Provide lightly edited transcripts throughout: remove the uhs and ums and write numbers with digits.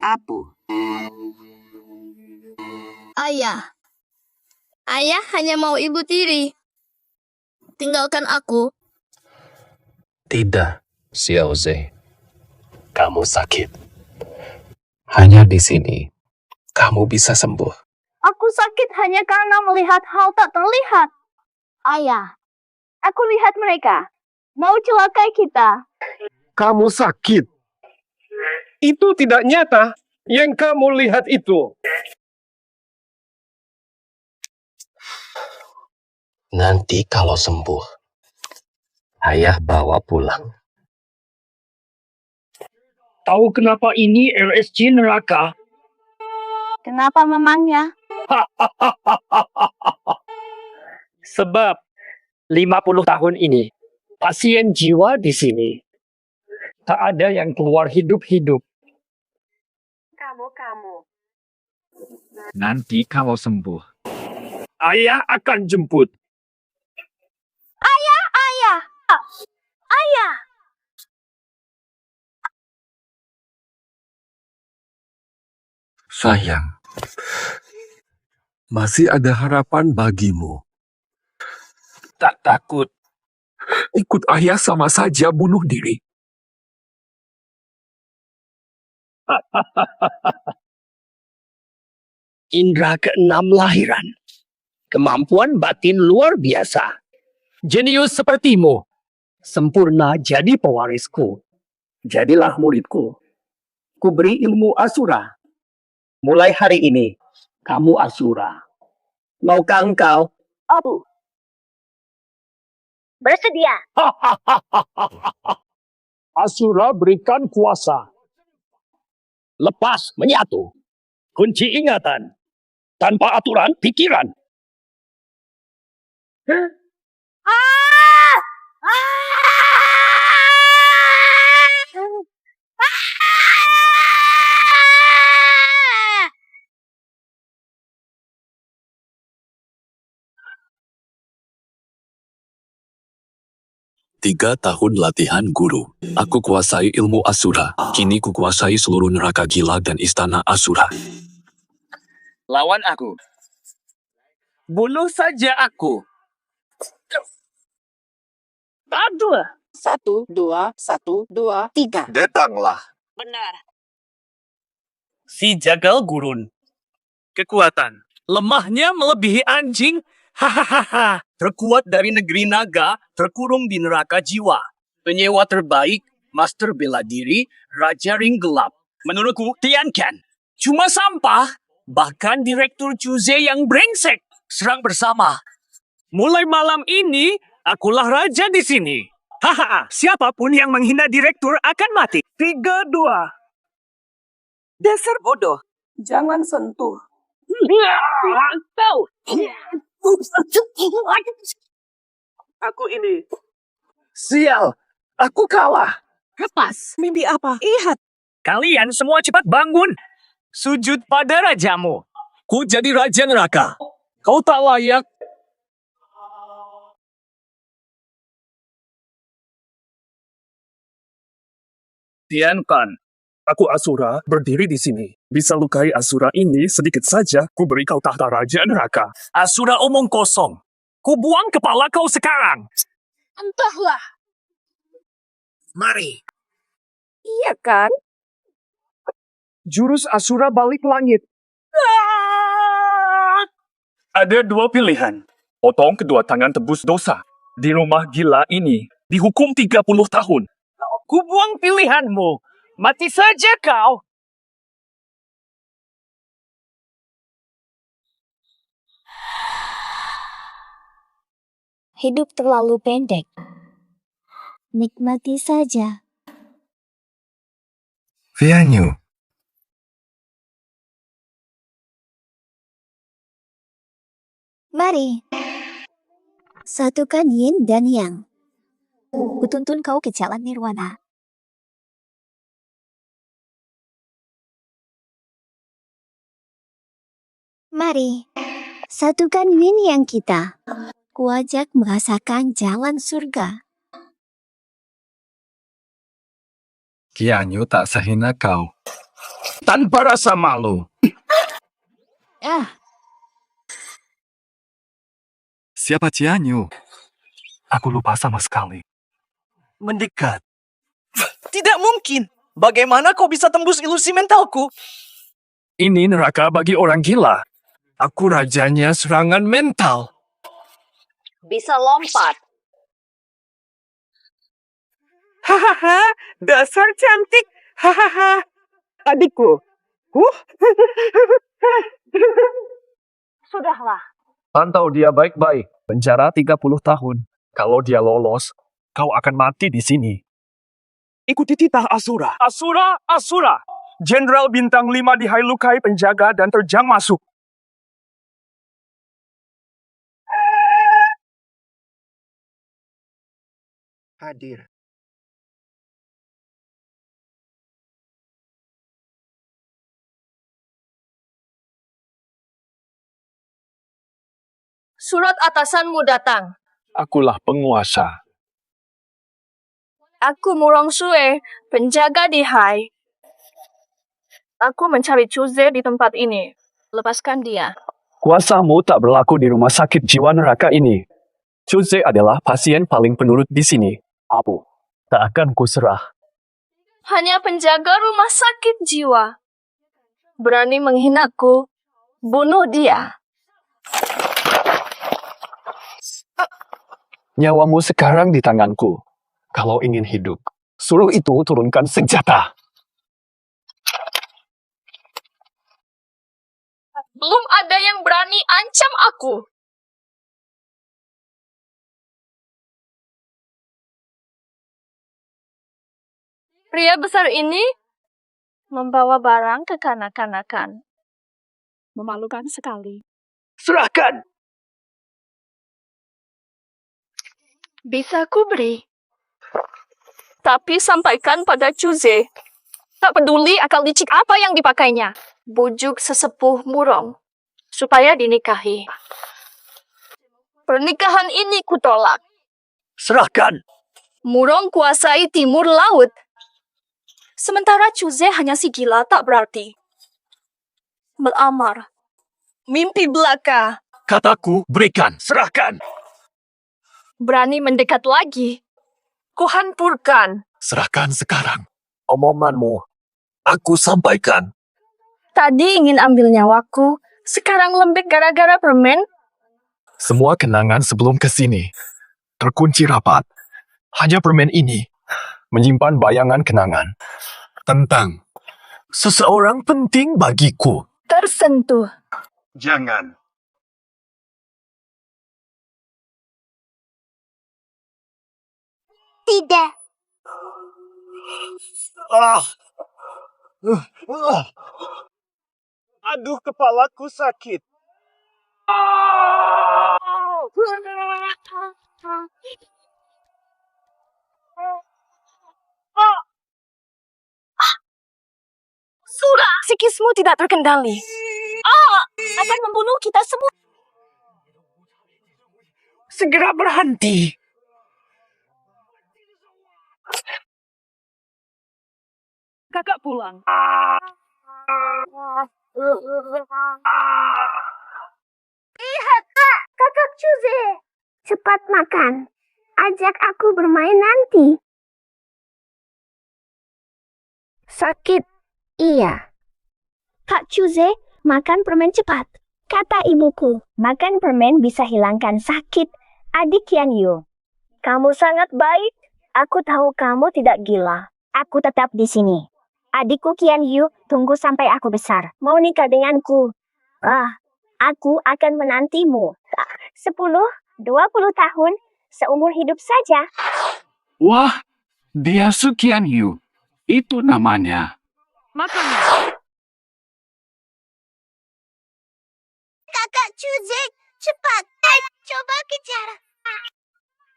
Apu. Ayah. Ayah hanya mau ibu tiri. Tinggalkan aku. Tidak, Xiaoze. Kamu sakit. Hanya di sini, kamu bisa sembuh. Aku sakit hanya karena melihat hal tak terlihat. Ayah, aku lihat mereka. Mau celakai kita. Kamu sakit. Itu tidak nyata. Yang kamu lihat itu. Nanti kalau sembuh, ayah bawa pulang. Tahu kenapa ini LSG neraka? Kenapa memangnya? Sebab 50 tahun ini, pasien jiwa di sini. Tak ada yang keluar hidup-hidup. Kamu. Nanti kalau sembuh, Ayah akan jemput. Ayah! Ayah! Sayang, masih ada harapan bagimu. Tak takut. Ikut ayah sama saja bunuh diri. Indra keenam lahiran. Kemampuan batin luar biasa. Jenius sepertimu. Sempurna jadi pewarisku. Jadilah muridku. Kuberi ilmu Asura. Mulai hari ini, kamu Asura. Maukah engkau? Abu. Bersedia. Asura berikan kuasa. Lepas menyatu. Kunci ingatan. Tanpa aturan pikiran. Tiga tahun latihan guru. Aku kuasai ilmu Asura. Kini kukuasai seluruh neraka gila dan istana Asura. Lawan aku. Bunuh saja aku. Dua. 1, 2, 1, 2, 3. Datanglah. Benar. Si jagal gurun. Kekuatan. Lemahnya melebihi anjing. Hahaha. Terkuat dari negeri naga, terkurung di neraka jiwa. Penyewa terbaik, master bela diri, raja ring gelap. Menurutku, Tian Ken. Cuma sampah. Bahkan Direktur Chuze yang brengsek. Serang bersama. Mulai malam ini, akulah raja di sini. Hahaha. Siapapun yang menghina direktur akan mati. 3, 2. Dasar bodoh. Jangan sentuh. Aku ini. Sial, aku kalah. Lepas. Mimpi apa? Lihat. Kalian semua cepat bangun. Sujud pada rajamu. Ku jadi raja neraka. Kau tak layak. Tian Kan. Aku Asura, berdiri di sini. Bisa lukai Asura ini sedikit saja, ku beri kau tahta raja neraka. Asura omong kosong. Ku buang kepala kau sekarang. Entahlah. Mari. Iya kan? Jurus Asura balik langit. Ada dua pilihan. Potong kedua tangan tebus dosa. Di rumah gila ini, dihukum 30 tahun. Ku buang pilihanmu. Mati saja kau. Hidup terlalu pendek. Nikmati saja. Vianyu, Mari. Satukan yin dan yang. Kutuntun kau ke jalan nirwana. Mari. Satukan yin yang kita. Kuajak merasakan jalan surga. Kianyu tak sehina kau. tanpa rasa malu. Siapa Cianyu? Aku lupa sama sekali. Mendekat. Tidak mungkin. Bagaimana kau bisa tembus ilusi mentalku? Ini neraka bagi orang gila. Aku rajanya serangan mental. Bisa lompat. Hahaha, dasar cantik. Hahaha. Adikku. Sudahlah. Pantau dia baik-baik. Penjara 30 tahun. Kalau dia lolos, kau akan mati di sini. Ikuti titah Asura. Asura, Asura! Jenderal bintang 5 dihailukai penjaga dan terjang masuk. Hadir. Surat atasanmu datang. Akulah penguasa. Aku Murong Sue, penjaga di Hai. Aku mencari Chuze di tempat ini. Lepaskan dia. Kuasamu tak berlaku di rumah sakit jiwa neraka ini. Chuze adalah pasien paling penurut di sini. Aku tak akan kuserah. Hanya penjaga rumah sakit jiwa. Berani menghinaku. Bunuh dia. Nyawamu sekarang di tanganku. Kalau ingin hidup, suruh itu turunkan senjata. Belum ada yang berani ancam aku. Pria besar ini membawa barang ke kanak-kanakan. Memalukan sekali. Serahkan! Bisa ku beri. Tapi sampaikan pada Chuze. Tak peduli akal licik apa yang dipakainya. Bujuk sesepuh Murong. Supaya dinikahi. Pernikahan ini kutolak. Serahkan! Murong kuasai timur laut. Sementara Chuze hanya si gila tak berarti. Melamar. Mimpi belaka. Kataku, berikan! Serahkan! Berani mendekat lagi. Kuhancurkan. Serahkan sekarang. Omonganmu, aku sampaikan. Tadi ingin ambil nyawaku. Sekarang lembek gara-gara permen. Semua kenangan sebelum kesini terkunci rapat. Hanya permen ini menyimpan bayangan kenangan tentang seseorang penting bagiku. Tersentuh. Jangan. Tidak. Aduh, kepalaku sakit. Surah! Psikismu tidak terkendali. Akan membunuh kita semua. Segera berhenti. Kakak pulang. Lihat, kakak Chuze. Cepat makan. Ajak aku bermain nanti. Sakit. Iya. Kak Chuze, makan permen cepat. Kata ibuku, makan permen bisa hilangkan sakit. Adik Yan Yu. Kamu sangat baik. Aku tahu kamu tidak gila. Aku tetap di sini. Adikku Kian Yu, tunggu sampai aku besar. Mau nikah denganku. Aku akan menantimu. 10-20 tahun, seumur hidup saja. Wah, dia Sukian Yu. Itu namanya. Makannya. Kakak Chuze, cepat. Coba kejar.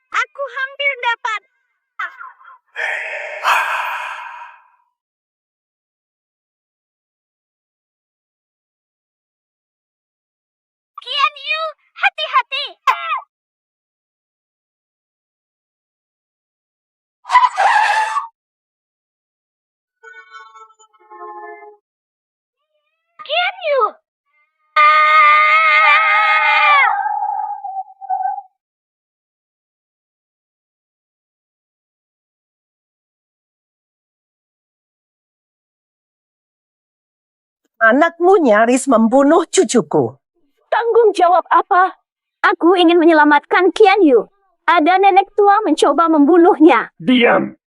Aku hampir dapat. Kian Yu, hati-hati. Anakmu nyaris membunuh cucuku. Tanggung jawab apa? Aku ingin menyelamatkan Qian Yu. Ada nenek tua mencoba membunuhnya. Diam.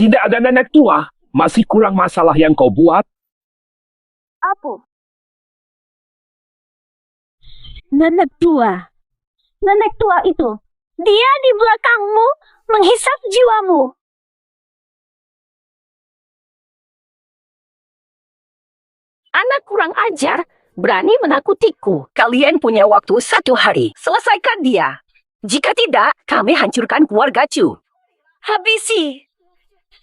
Tidak ada nenek tua. Masih kurang masalah yang kau buat. Apa? Nenek tua. Nenek tua itu. Dia di belakangmu menghisap jiwamu. Anak kurang ajar, berani menakutiku. Kalian punya waktu 1 hari. Selesaikan dia. Jika tidak, kami hancurkan keluarga Chu. Habisi.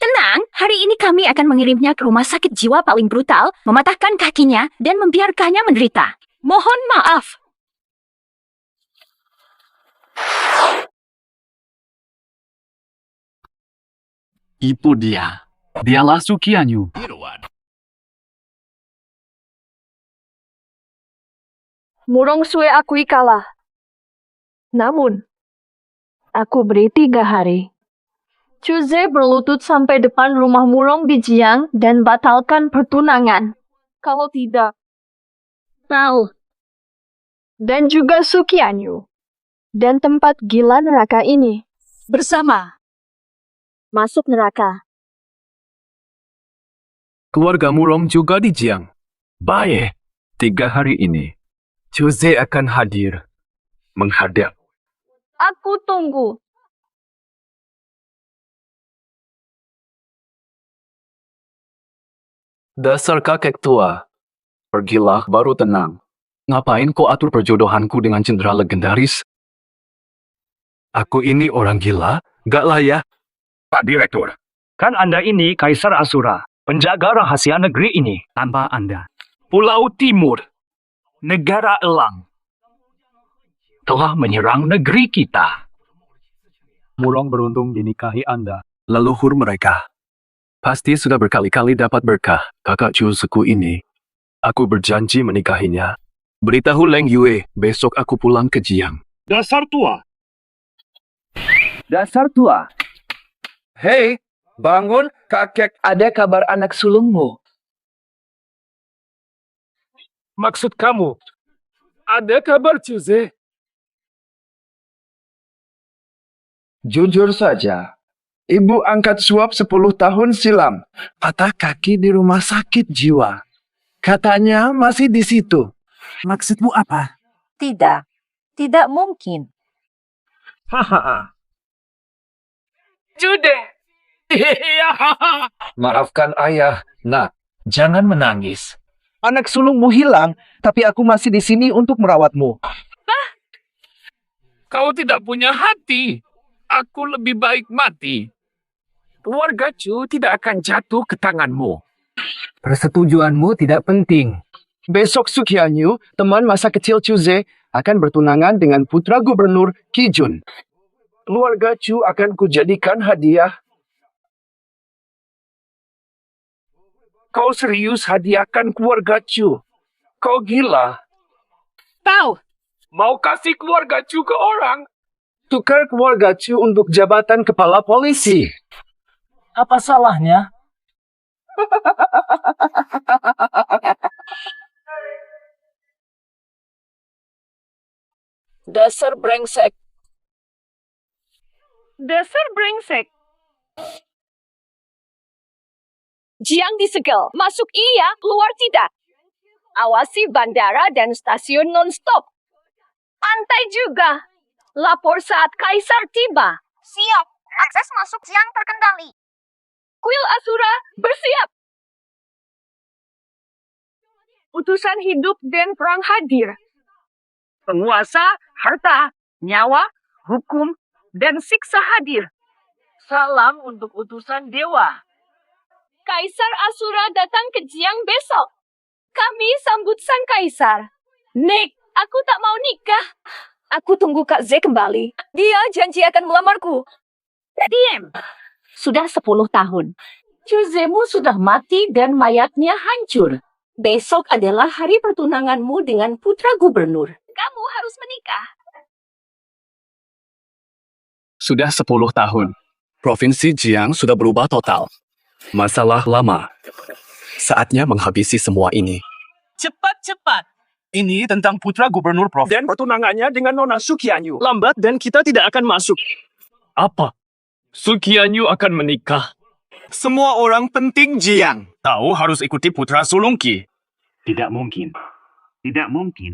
Tenang, hari ini kami akan mengirimnya ke rumah sakit jiwa paling brutal, mematahkan kakinya, dan membiarkannya menderita. Mohon maaf. Itu dia. Dialah Sukianyu. Murong Sue akui kalah. Namun, aku beri 3 hari. Chuze berlutut sampai depan rumah Murong di Jiang dan batalkan pertunangan. Kalau tidak, Mal. Dan juga Sukianyu. Dan tempat gila neraka ini. Bersama. Masuk neraka. Keluarga Murong juga di Jiang. Baik. 3 hari ini. Chuze akan hadir. Menghadap. Aku tunggu. Dasar kakek tua. Pergilah baru tenang. Ngapain kau atur perjodohanku dengan cendera legendaris? Aku ini orang gila? Gak layak. Pak Direktur, kan Anda ini Kaisar Asura, penjaga rahasia negeri ini. Tanpa Anda, Pulau Timur, negara elang, telah menyerang negeri kita. Murong beruntung dinikahi Anda. Leluhur mereka pasti sudah berkali-kali dapat berkah kakak cucuku ini. Aku berjanji menikahinya. Beritahu Leng Yue, besok aku pulang ke Jiang. Dasar tua. Dasar tua. Hei, bangun, kakek. Ada kabar anak sulungmu. Maksud kamu, ada kabar Chuze? Jujur saja, ibu angkat suap 10 tahun silam. Patah kaki di rumah sakit jiwa. Katanya masih di situ. Maksudmu apa? Tidak. Tidak mungkin. Haha. Jude. Maafkan ayah, nak. Jangan menangis. Anak sulungmu hilang, tapi aku masih di sini untuk merawatmu. Kau tidak punya hati. Aku lebih baik mati. Keluarga Chu tidak akan jatuh ke tanganmu. Persetujuanmu tidak penting. Besok Sukianyu, teman masa kecil Chuze, akan bertunangan dengan putra gubernur Kijun. Keluarga Chu akan kujadikan hadiah. Kau serius hadiahkan keluarga Chu? Kau gila. Tahu. Mau kasih keluarga Chu ke orang? Tukar keluarga Chu untuk jabatan kepala polisi. Apa salahnya? Dasar brengsek. Dasar brengsek. Jiang disegel. Masuk iya, keluar tidak. Awasi bandara dan stasiun non-stop. Pantai juga. Lapor saat Kaisar tiba. Siap. Akses masuk Jiang terkendali. Kuil Asura, bersiap. Utusan hidup dan perang hadir. Penguasa, harta, nyawa, hukum, dan siksa hadir. Salam untuk utusan dewa. Kaisar Asura datang ke Jiang besok. Kami sambut sang kaisar. Nick, aku tak mau nikah. Aku tunggu Kak Z kembali. Dia janji akan melamarku. Diam. Sudah 10 tahun. Chuzemu sudah mati dan mayatnya hancur. Besok adalah hari pertunanganmu dengan putra gubernur. Kamu harus menikah. Sudah 10 tahun. Provinsi Jiang sudah berubah total. Masalah lama. Saatnya menghabisi semua ini. Cepat-cepat. Ini tentang putra gubernur Prof. Dan pertunangannya dengan Nona Sukianyu. Lambat dan kita tidak akan masuk. Apa? Sukianyu akan menikah. Semua orang penting Jiang. Tahu harus ikuti putra sulungki. Tidak mungkin. Tidak mungkin.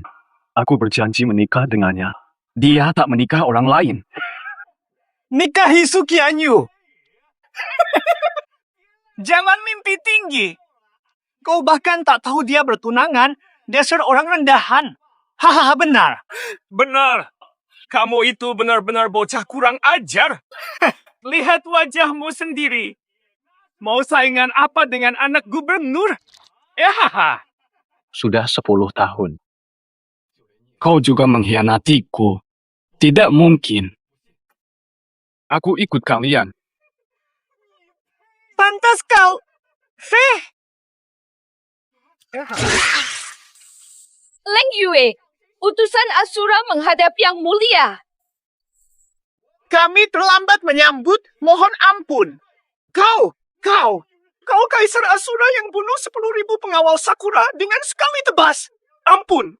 Aku berjanji menikah dengannya. Dia tak menikah orang lain. Nikahi Sukianyu. Jangan mimpi tinggi. Kau bahkan tak tahu dia bertunangan. Dasar orang rendahan. Hahaha, benar. Benar. Kamu itu benar-benar bocah kurang ajar. Lihat wajahmu sendiri. Mau saingan apa dengan anak gubernur? Hahaha. Sudah 10 tahun. Kau juga mengkhianatiku. Tidak mungkin. Aku ikut kalian. Pantas kau. Feh. Leng Yue, utusan Asura menghadap Yang Mulia. Kami terlambat menyambut. Mohon ampun. Kau Kaisar Asura yang bunuh 10.000 pengawal Sakura dengan sekali tebas. Ampun.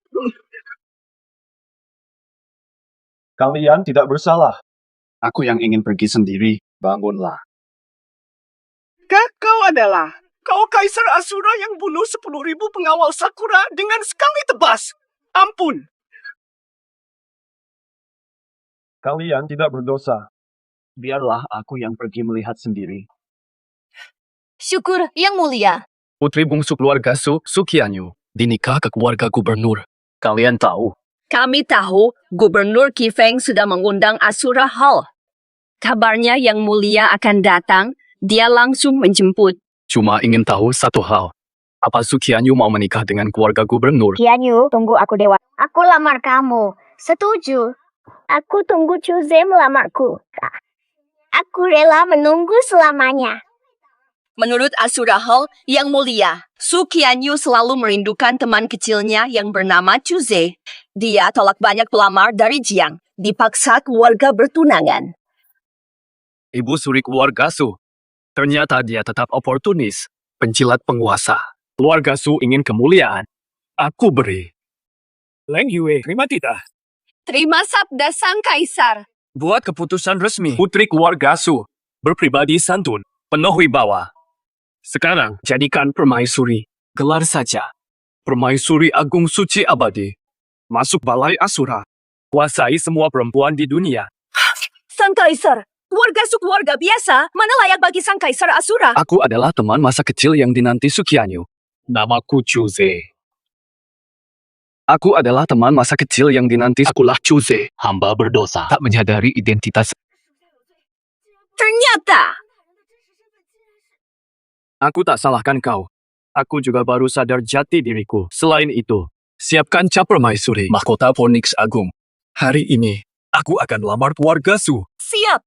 Kalian tidak bersalah. Aku yang ingin pergi sendiri. Bangunlah. Kau Kaisar Asura yang bunuh 10.000 pengawal Sakura dengan sekali tebas. Ampun. Kalian tidak berdosa. Biarlah aku yang pergi melihat sendiri. Syukur Yang Mulia. Putri bungsu keluarga Sukianyu dinikah ke keluarga gubernur. Kalian tahu? Kami tahu Gubernur Kifeng sudah mengundang Asura Hall. Kabarnya Yang Mulia akan datang, dia langsung menjemput. Cuma ingin tahu satu hal. Apa Sukianyu mau menikah dengan keluarga gubernur? Kianyu, tunggu aku dewa. Aku lamar kamu. Setuju. Aku tunggu Chuze melamarku. Aku rela menunggu selamanya. Menurut Asura Hall, Yang Mulia, Sukianyu selalu merindukan teman kecilnya yang bernama Chuze. Dia tolak banyak pelamar dari Jiang, dipaksa keluarga bertunangan. Ibu suri keluarga Su. Ternyata dia tetap oportunis, penjilat penguasa. Keluarga Su ingin kemuliaan. Aku beri. Leng Yue, terima tidak. Terima sabda Sang Kaisar. Buat keputusan resmi. Putri keluarga Su. Berpribadi santun. Penuh wibawa. Sekarang, jadikan permaisuri. Gelar saja. Permaisuri Agung Suci Abadi. Masuk balai Asura. Kuasai semua perempuan di dunia. Sang Kaisar, keluarga Su keluarga biasa, mana layak bagi Sang Kaisar Asura? Aku adalah teman masa kecil yang dinanti Sukianyu. Namaku Chuze. Aku adalah teman masa kecil yang dinanti. Akulah Chuze. Hamba berdosa. Tak menyadari identitas. Ternyata. Aku tak salahkan kau. Aku juga baru sadar jati diriku. Selain itu, siapkan cap permaisuri. Mahkota Phoenix Agung. Hari ini, aku akan lamar keluarga Su. Siap.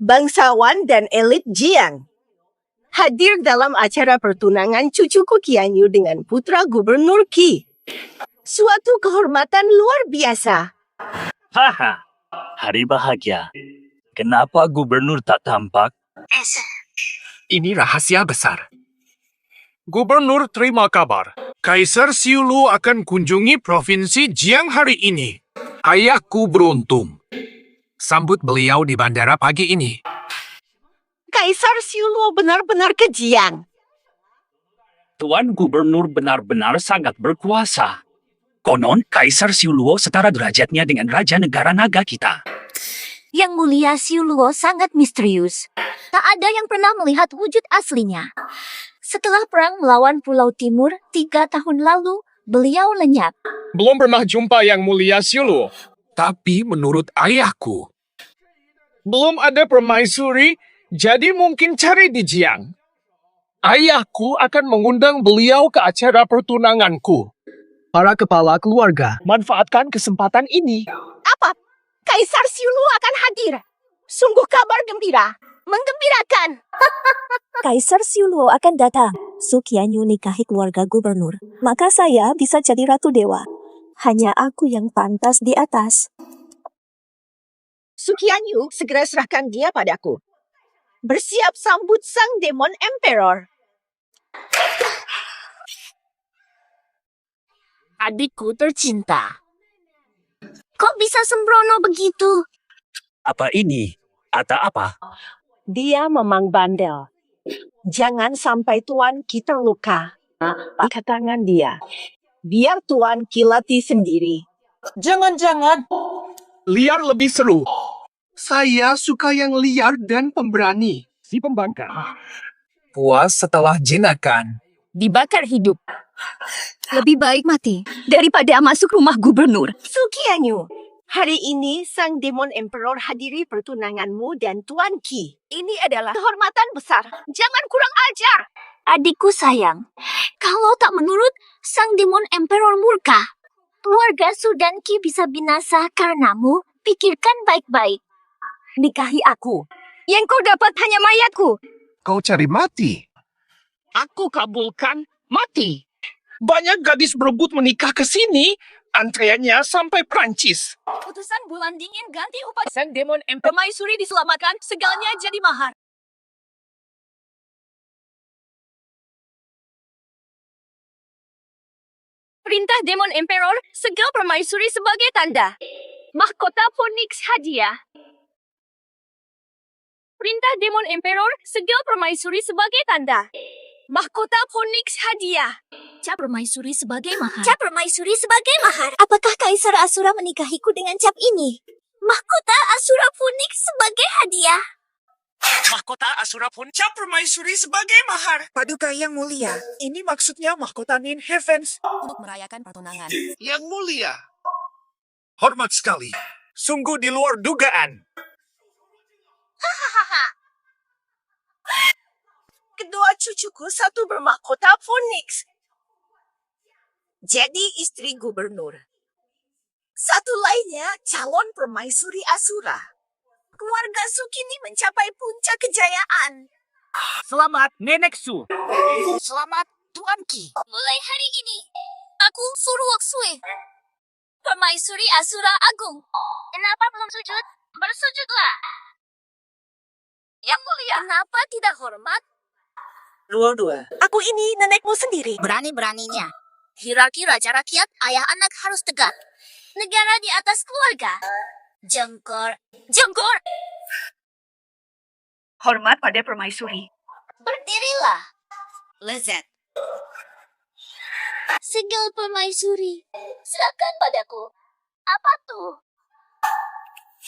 Bangsawan dan elit Jiang hadir dalam acara pertunangan cucuku Kianyu dengan putra Gubernur Qi. Suatu kehormatan luar biasa. Haha, hari bahagia. Kenapa gubernur tak tampak? Ini rahasia besar. Gubernur terima kabar. Kaisar Xiulu akan kunjungi provinsi Jiang hari ini. Ayahku beruntung. Sambut beliau di bandara pagi ini. Kaisar Xiulu benar-benar ke Jiang. Tuan Gubernur benar-benar sangat berkuasa. Konon, Kaisar Xiuluo setara derajatnya dengan Raja Negara Naga kita. Yang Mulia Xiuluo sangat misterius. Tak ada yang pernah melihat wujud aslinya. Setelah perang melawan Pulau Timur 3 tahun lalu, beliau lenyap. Belum pernah jumpa Yang Mulia Xiuluo. Tapi menurut ayahku, belum ada permaisuri, jadi mungkin cari di Jiang. Ayahku akan mengundang beliau ke acara pertunanganku. Para kepala keluarga, manfaatkan kesempatan ini. Apa? Kaisar Xiulu akan hadir. Sungguh kabar gembira. Menggembirakan. Kaisar Xiuluo akan datang. Sukianyu nikahi keluarga gubernur. Maka saya bisa jadi ratu dewa. Hanya aku yang pantas di atas. Sukianyu, segera serahkan dia padaku. Bersiap sambut sang demon emperor. adikku tercinta. Kok bisa sembrono begitu? Apa ini? Ada apa? Dia memang bandel. Jangan sampai Tuan Ki terluka. Pakai tangan dia. Biar Tuan Ki latih sendiri. Jangan-jangan liar lebih seru. Saya suka yang liar dan pemberani. Si pembangkang. Puas setelah jinakan. Dibakar hidup. Lebih baik mati daripada masuk rumah gubernur. Sukianyu, hari ini sang demon emperor hadiri pertunanganmu dan Tuan Ki. Ini adalah kehormatan besar. Jangan kurang ajar. Adikku sayang, kalau tak menurut, sang demon emperor murka. Keluarga Su dan Ki bisa binasa karenamu. Pikirkan baik-baik. Nikahi aku. Yang kau dapat hanya mayatku. Kau cari mati. Aku kabulkan mati. Banyak gadis berebut menikah ke sini. Antreannya sampai Prancis. Utusan bulan dingin ganti upah. Sang demon emperor Permaisuri diselamatkan, segalanya jadi mahar. Perintah Demon Emperor, segel permaisuri sebagai tanda. Mahkota Phoenix hadiah. Perintah Demon Emperor, segel permaisuri sebagai tanda. Mahkota Phoenix hadiah. Cap permaisuri sebagai mahar. Cap permaisuri sebagai mahar. Apakah Kaisar Asura menikahiku dengan cap ini? Mahkota Asura Phoenix sebagai hadiah. Mahkota Asura pun cap permaisuri sebagai mahar. Paduka yang mulia, ini maksudnya mahkota Nin Heavens. Untuk merayakan pertunangan. Yang mulia. Hormat sekali. Sungguh di luar dugaan. Kedua cucuku satu bermahkota Phoenix. Jadi istri gubernur. Satu lainnya calon permaisuri Asura. Keluarga Su kini mencapai puncak kejayaan. Selamat Nenek Su. Selamat Tuan Ki. Mulai hari ini, aku Suruok Sue. Permaisuri Asura Agung. Kenapa belum sujud? Bersujudlah. Yang mulia. Kenapa tidak hormat? Dua-dua. Aku ini nenekmu sendiri. Berani-beraninya. Hierarki raja rakyat, ayah anak harus tegak. Negara di atas keluarga. Jengkor. Jengkor! Hormat pada permaisuri. Berdirilah. Lezat. Segel permaisuri. Serahkan padaku. Apa tuh?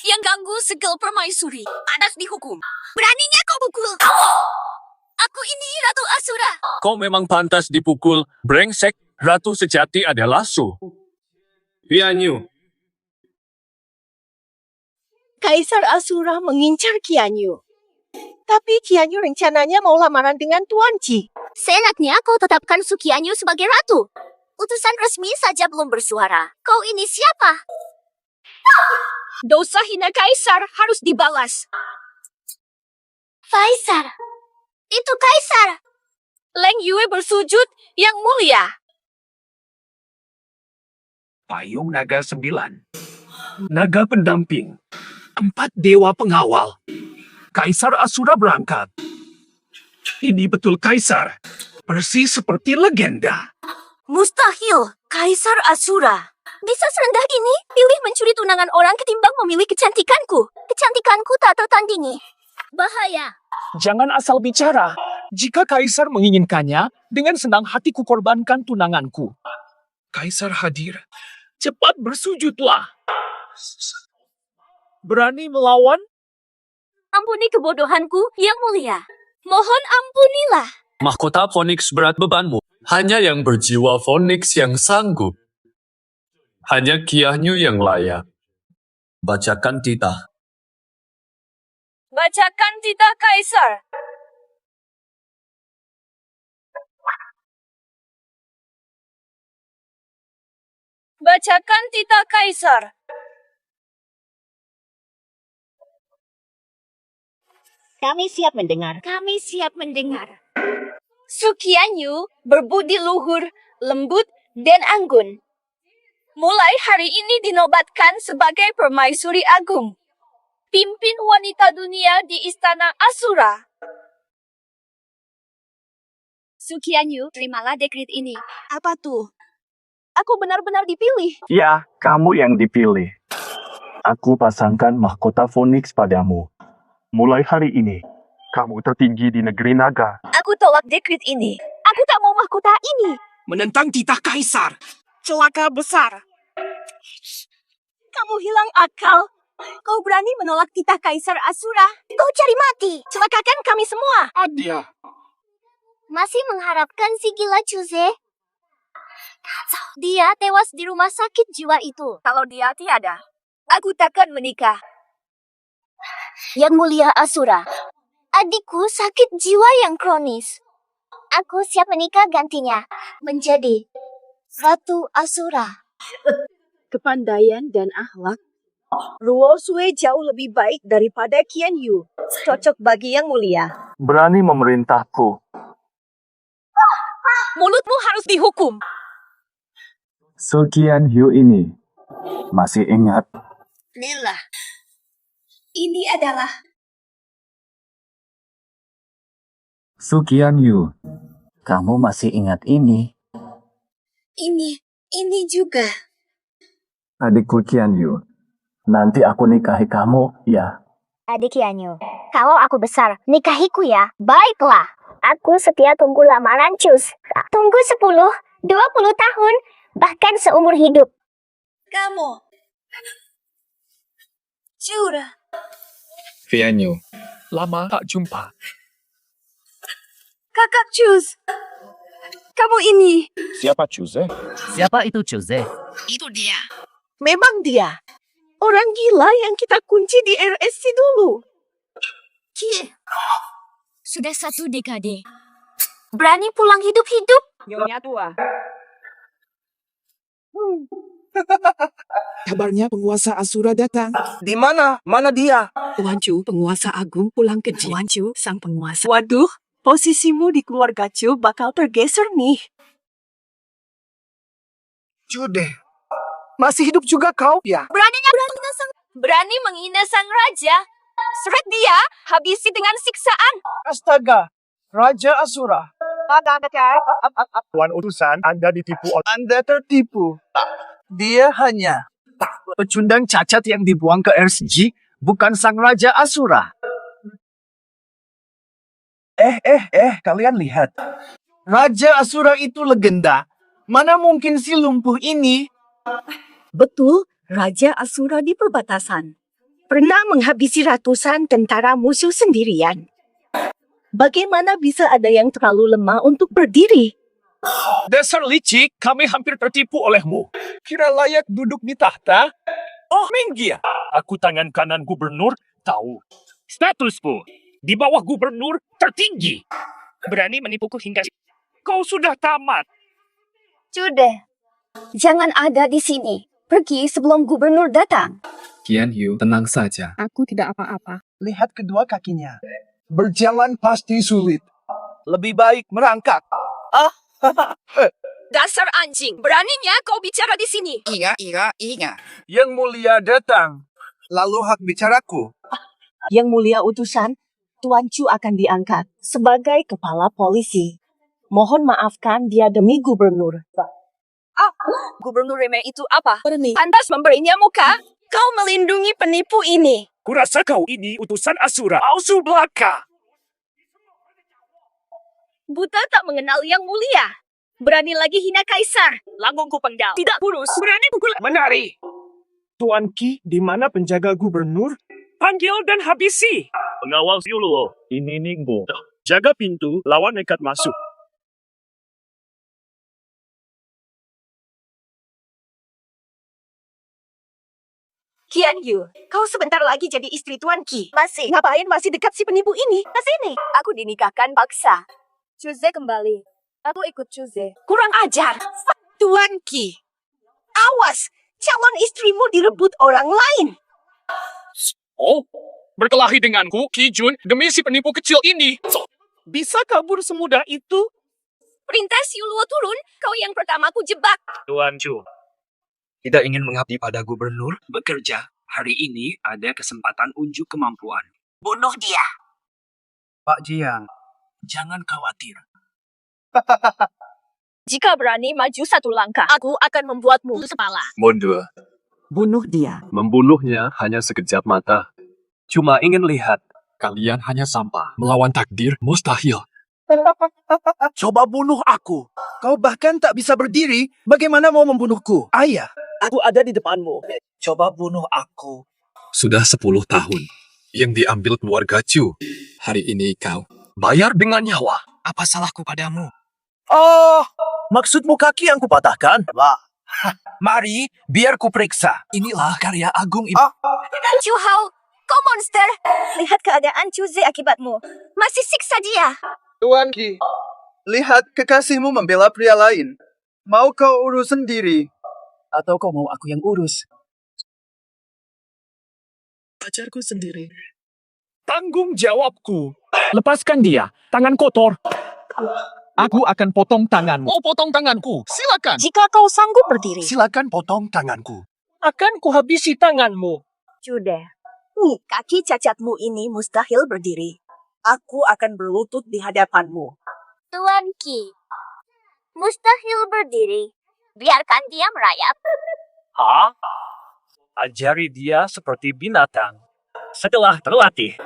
Yang ganggu segel permaisuri. Panas dihukum. Beraninya kau pukul. Aku ini Ratu Asura. Kau memang pantas dipukul. Brengsek, ratu sejati adalah Su. Yanyu. Kaisar Asura mengincar Qianyu. Tapi Qianyu rencananya mau lamaran dengan Tuan Ki. Seenaknya kau tetapkan Sukianyu sebagai ratu. Utusan resmi saja belum bersuara. Kau ini siapa? Dosa hina Kaisar harus dibalas. Kaisar. Itu Kaisar. Leng Yue bersujud, Yang Mulia. Payung naga 9. Naga pendamping. 4 dewa pengawal. Kaisar Asura berangkat. Ini betul Kaisar. Persis seperti legenda. Mustahil, Kaisar Asura. Bisa serendah ini? Pilih mencuri tunangan orang ketimbang memilih kecantikanku. Kecantikanku tak tertandingi. Bahaya. Jangan asal bicara. Jika Kaisar menginginkannya, dengan senang hati kukorbankan tunanganku. Kaisar hadir. Cepat bersujudlah. Berani melawan? Ampuni kebodohanku, Yang Mulia. Mohon ampunilah. Mahkota Phoenix berat bebanmu. Hanya yang berjiwa Phoenix yang sanggup. Hanya Qianyu yang layak. Bacakan titah. Bacakan titah Kaisar. Bacakan titah Kaisar. Kami siap mendengar. Kami siap mendengar. Sukianyu berbudi luhur, lembut, dan anggun. Mulai hari ini dinobatkan sebagai Permaisuri Agung. Pimpin wanita dunia di Istana Asura. Sukianyu, terimalah dekret ini. Apa tuh? Aku benar-benar dipilih. Ya, kamu yang dipilih. Aku pasangkan mahkota Phoenix padamu. Mulai hari ini, kamu tertinggi di negeri naga. Aku tolak dekret ini. Aku tak mau mahkota ini. Menentang titah kaisar. Celaka besar. Kamu hilang akal. Kau berani menolak titah Kaisar Asura. Kau cari mati. Celakakan kami semua. Adia. Masih mengharapkan si gila Chuze? Dia tewas di rumah sakit jiwa itu. Kalau dia tiada, aku takkan menikah. Yang mulia Asura, adikku sakit jiwa yang kronis. Aku siap menikah gantinya menjadi Ratu Asura. Kepandaian dan akhlak. Ruo Sue jauh lebih baik daripada Qian Yu. Cocok bagi yang mulia. Berani memerintahku. Mulutmu harus dihukum. Sekian Yu ini. Masih ingat? Lila, ini adalah Sukian Yu. Kamu masih ingat ini? ini juga. Adikku Qian Yu. Nanti aku nikahi kamu, ya. Adik Yanyu, kalau aku besar, nikahiku ya. Baiklah. Aku setia tunggu lamaran Cus. Tunggu 10, 20 tahun, bahkan seumur hidup. Kamu. Curah. Fianyu, lama tak jumpa. Kakak Cus. Kamu ini. Siapa Chuze? Siapa itu Chuze? Itu dia. Memang dia. Orang gila yang kita kunci di RSC dulu. Sudah 1 dekade. Berani pulang hidup-hidup? Nyonya tua. Kabarnya penguasa Asura datang. Di mana? Mana dia? Tuan Chu, penguasa agung pulang ke Jin. Tuan Chu, sang penguasa. Waduh, posisimu di keluarga Chu bakal tergeser nih. Jude. Masih hidup juga kau, ya? Berani menghina sang raja. Seret dia, habisi dengan siksaan. Astaga. Raja Asura. Tuan utusan, Anda ditipu oleh... Anda tertipu. Dia hanya pecundang cacat yang dibuang ke RSG, bukan sang Raja Asura. Kalian lihat. Raja Asura itu legenda. Mana mungkin si lumpuh ini? Betul, Raja Asura di perbatasan. Pernah menghabisi ratusan tentara musuh sendirian. Bagaimana bisa ada yang terlalu lemah untuk berdiri? Dasar licik, kami hampir tertipu olehmu. Kira layak duduk di tahta? Oh, Menggia. Aku tangan kanan gubernur, tahu. Statusmu di bawah gubernur tertinggi. Berani menipuku hingga... Kau sudah tamat. Sudah. Jangan ada di sini. Pergi sebelum gubernur datang. Qian Yu, tenang saja. Aku tidak apa-apa. Lihat kedua kakinya. Berjalan pasti sulit. Lebih baik merangkak. Dasar anjing, beraninya kau bicara di sini. Iya. Yang mulia datang. Lalu hak bicaraku. Yang mulia utusan, Tuan Chu akan diangkat sebagai kepala polisi. Mohon maafkan dia demi gubernur. Gubernur remeh itu apa? Pantas memberinya muka. Kau melindungi penipu ini. Kurasa kau ini utusan Asura. Palsu belaka. Buta tak mengenal yang mulia. Berani lagi hina kaisar. Langgungku penggal. Tidak kurus. Berani pukul. Menari. Tuan Ki, di mana penjaga gubernur? Panggil dan habisi. Pengawal Siuluo. Ini Ningbo. Jaga pintu, lawan nekat masuk. Qian Yu, kau sebentar lagi jadi istri Tuan Ki. Masih. Ngapain masih dekat si penipu ini? Kesini. Aku dinikahkan paksa. Chuze kembali. Aku ikut Chuze. Kurang ajar. Tuan Ki. Awas, calon istrimu direbut orang lain. Oh, berkelahi denganku, Ki Jun, demi si penipu kecil ini. Bisa kabur semudah itu? Perintah Siuluo turun. Kau yang pertama ku jebak. Tuan Chu. Tidak ingin mengabdi pada gubernur, bekerja. Hari ini ada kesempatan unjuk kemampuan. Bunuh dia. Pak Jiang, jangan khawatir. Jika berani maju satu langkah, aku akan membuatmu kepala. Mundur. Bunuh dia. Membunuhnya hanya sekejap mata. Cuma ingin lihat. Kalian hanya sampah. Melawan takdir mustahil. Coba bunuh aku. Kau bahkan tak bisa berdiri. Bagaimana mau membunuhku? Ayah, aku ada di depanmu. Coba bunuh aku. Sudah 10 tahun yang diambil keluarga Chu. Hari ini kau bayar dengan nyawa. Apa salahku padamu? Oh, maksudmu kaki yang kupatahkan? Wah. Mari, biar ku periksa. Inilah karya agung ini. Chu Hao, kau monster. Lihat keadaan Chuze akibatmu. Masih siksa dia. Tuan Ki, lihat kekasihmu membela pria lain. Mau kau urus sendiri? Atau kau mau aku yang urus? Pacarku sendiri. Tanggung jawabku. Lepaskan dia. Tangan kotor. Aku akan potong tanganmu. Mau potong tanganku? Silakan. Jika kau sanggup berdiri, Silakan potong tanganku. Akan kuhabisi tanganmu. sudah. Kaki cacatmu ini mustahil berdiri. Aku akan berlutut di hadapanmu. Tuan Ki, mustahil berdiri. Biarkan dia merayap. Hah? Ajari dia seperti binatang. Setelah terlatih,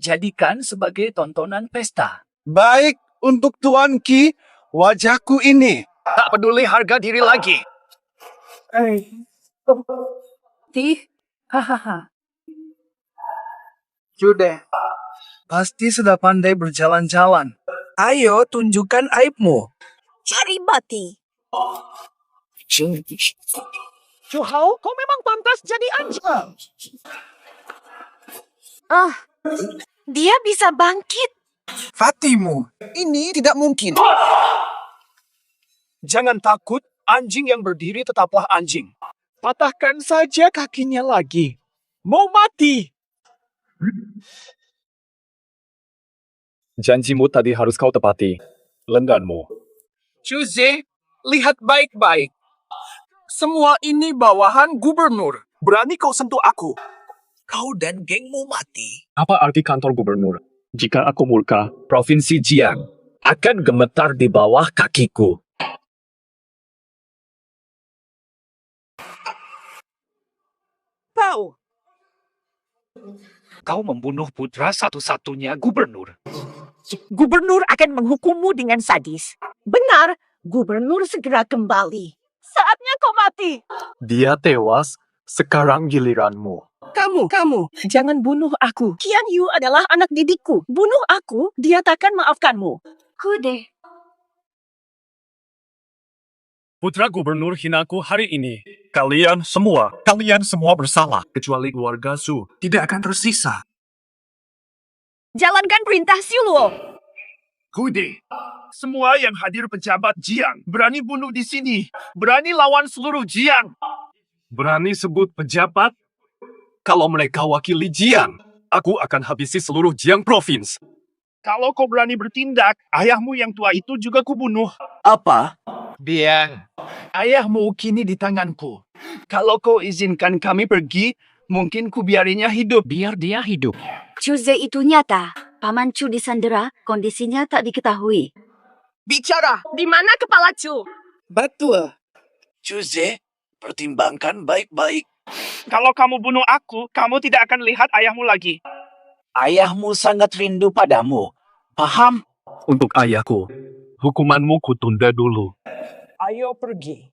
jadikan sebagai tontonan pesta. Baik, untuk Tuan Ki, wajahku ini. Tak peduli harga diri lagi. Hahaha. Sudah. Pasti sudah pandai berjalan-jalan. Ayo, tunjukkan aibmu. Cari mati. Chu Hao, kau memang pantas jadi anjing. Dia bisa bangkit. Fatimu, ini tidak mungkin. Jangan takut, anjing yang berdiri tetaplah anjing. Patahkan saja kakinya lagi. Mau mati. Janjimu tadi harus kau tepati. Lenganmu. Chuze, lihat baik-baik. Semua ini bawahan gubernur. Berani kau sentuh aku. Kau dan gengmu mati. Apa arti kantor gubernur? Jika aku murka, Provinsi Jiang akan gemetar di bawah kakiku. Kau membunuh putra satu-satunya gubernur. Gubernur akan menghukummu dengan sadis. Benar, gubernur segera kembali. Saatnya kau mati. Dia tewas. Sekarang giliranmu. Kamu, jangan bunuh aku. Qian Yu adalah anak didikku. Bunuh aku, dia takkan maafkanmu. Kude. Putra gubernur hinaku hari ini. Kalian semua bersalah. Kecuali keluarga Su. Tidak akan tersisa. Jalankan perintah Siluo. Kude, semua yang hadir pejabat Jiang berani bunuh di sini. Berani lawan seluruh Jiang. Berani sebut pejabat? Kalau mereka wakili Jiang, aku akan habisi seluruh Jiang Province. Kalau kau berani bertindak, ayahmu yang tua itu juga kubunuh. Apa? Biang, ayahmu kini di tanganku. Kalau kau izinkan kami pergi, mungkin ku biarinya hidup. Biar dia hidup. Chuze itu nyata. Paman Chu disandera, kondisinya tak diketahui. Bicara! Di mana kepala Chu? Betul. Chuze, pertimbangkan baik-baik. Kalau kamu bunuh aku, kamu tidak akan lihat ayahmu lagi. Ayahmu sangat rindu padamu. Paham? Untuk ayahku, hukumanmu kutunda dulu. Ayo pergi.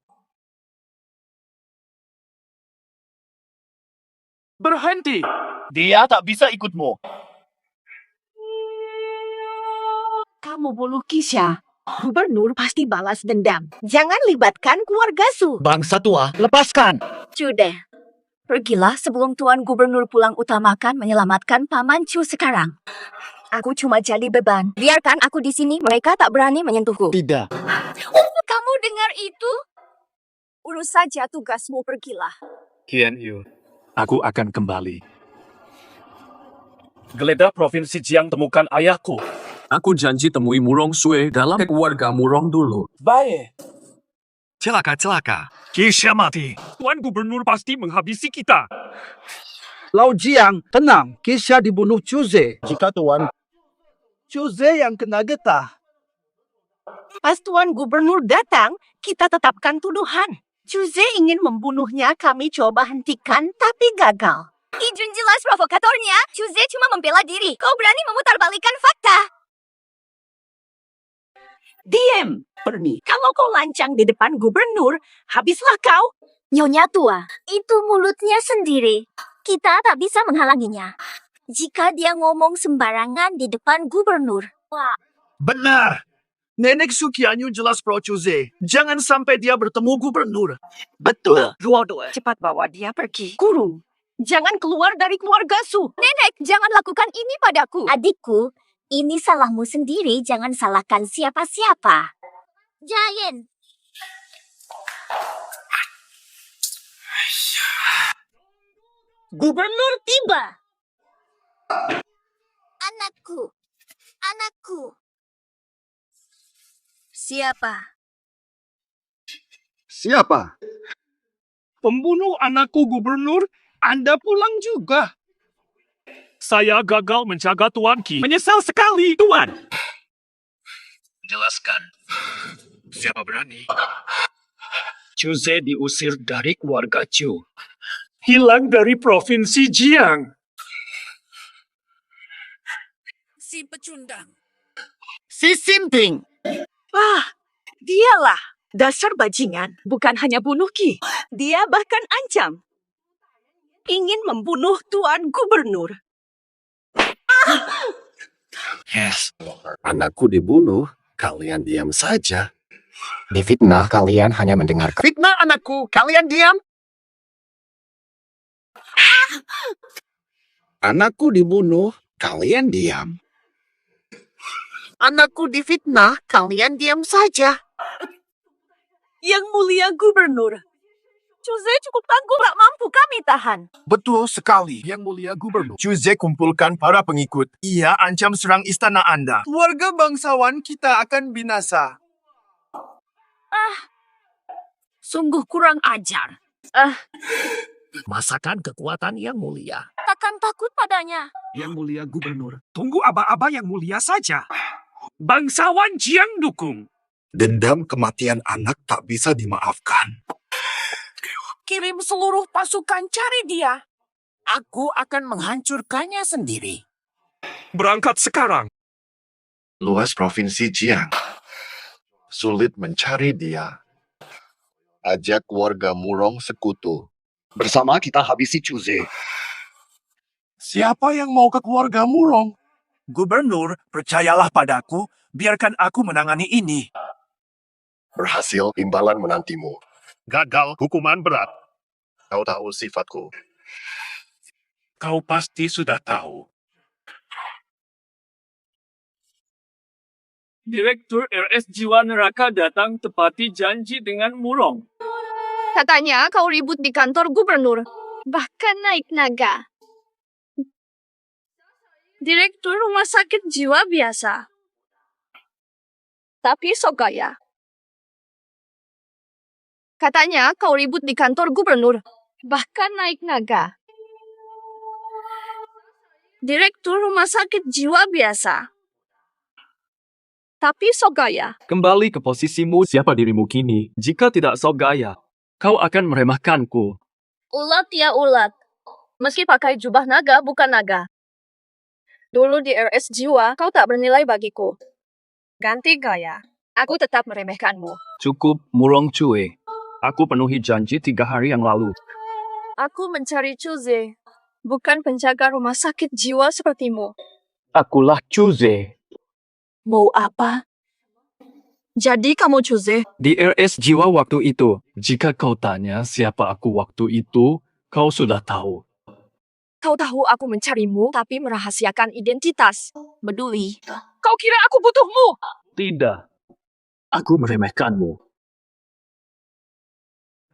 Berhenti. Dia tak bisa ikutmu. Kamu bunuh Kisha. Gubernur pasti balas dendam. Jangan libatkan keluarga Su. Bangsa tua, lepaskan. Sudah. Pergilah sebelum Tuan Gubernur pulang utamakan menyelamatkan Paman Chu sekarang. Aku cuma jadi beban. Biarkan aku di sini, mereka tak berani menyentuhku. Tidak. Kamu dengar itu? Urus saja tugasmu, pergilah. Qian Yu, aku akan kembali. Geledah Provinsi Jiang temukan ayahku. Aku janji temui Murong Sui dalam keluarga Murong dulu. Baik. Celaka. Kisha mati. Tuan gubernur pasti menghabisi kita. Lau Jiang, tenang. Kisha dibunuh Chuze. Jika Tuan Chuze yang kena getah. Pas Tuan Gubernur datang, kita tetapkan tuduhan. Chuze ingin membunuhnya, kami coba hentikan, tapi gagal. Kijun jelas provokatornya. Chuze cuma membela diri. Kau berani memutarbalikkan fakta. Diem, Bernie. Kalau kau lancang di depan gubernur, habislah kau. Nyonya tua, itu mulutnya sendiri. Kita tak bisa menghalanginya. Jika dia ngomong sembarangan di depan gubernur. Benar. Nenek Sukianyu jelas pro Chuze. Jangan sampai dia bertemu gubernur. Betul. Dua-dua, cepat bawa dia pergi. Kurung. Jangan keluar dari keluarga Su. Nenek, jangan lakukan ini padaku. Adikku, ini salahmu sendiri. Jangan salahkan siapa-siapa. Giant. Gubernur tiba. Anakku. Anakku. Siapa? Siapa? Pembunuh anakku gubernur, Anda pulang juga. Saya gagal menjaga Tuan Ki. Menyesal sekali, Tuan. Jelaskan. Siapa berani? Chuze diusir dari keluarga Chu. Hilang dari provinsi Jiang. Si pecundang. Si Simping. Wah, dialah. Dasar bajingan. Bukan hanya bunuh Ki. Dia bahkan ancam. Ingin membunuh Tuan Gubernur. Yes. Anakku dibunuh, kalian diam saja. Difitnah, kalian hanya mendengarkan. Fitnah anakku, kalian diam. Anakku dibunuh, kalian diam. Anakku difitnah, kalian diam saja. Yang mulia Gubernur. Chuze cukup tangguh, tak mampu kami tahan. Betul sekali, Yang Mulia Gubernur. Chuze kumpulkan para pengikut. Ia ancam serang istana Anda. Keluarga bangsawan kita akan binasa. Sungguh kurang ajar. Masakan kekuatan Yang Mulia. Takkan takut padanya. Yang Mulia Gubernur. Tunggu aba-aba Yang Mulia saja. Bangsawan Jiang dukung. Dendam kematian anak tak bisa dimaafkan. Kirim seluruh pasukan cari dia. Aku akan menghancurkannya sendiri. Berangkat sekarang. Luas provinsi Jiang. Sulit mencari dia. Ajak warga Murong sekutu. Bersama kita habisi Chuze. Siapa yang mau ke keluarga Murong? Gubernur, percayalah padaku, biarkan aku menangani ini. Berhasil, imbalan menantimu. Gagal, hukuman berat. Kau tahu sifatku. Kau pasti sudah tahu. Direktur RS Jiwa Neraka datang tepati janji dengan Murong. Katanya kau ribut di kantor gubernur. Bahkan naik naga. Direktur rumah sakit jiwa biasa. Tapi sok gaya. Katanya kau ribut di kantor gubernur. Bahkan naik naga. Direktur rumah sakit jiwa biasa. Tapi sok gaya. Kembali ke posisimu, siapa dirimu kini? Jika tidak sok gaya, kau akan meremehkanku. Ulat ya ulat. Meski pakai jubah naga bukan naga. Dulu di RS Jiwa, kau tak bernilai bagiku. Ganti gaya. Aku tetap meremehkanmu. Cukup, Murong Cue. Aku penuhi janji 3 hari yang lalu. Aku mencari Chuze, bukan penjaga rumah sakit jiwa sepertimu. Akulah Chuze. Mau apa? Jadi kamu Chuze? Di RS Jiwa waktu itu, jika kau tanya siapa aku waktu itu, kau sudah tahu. Kau tahu aku mencarimu, tapi merahasiakan identitas. Peduli. Kau kira aku butuhmu? Tidak. Aku meremehkanmu.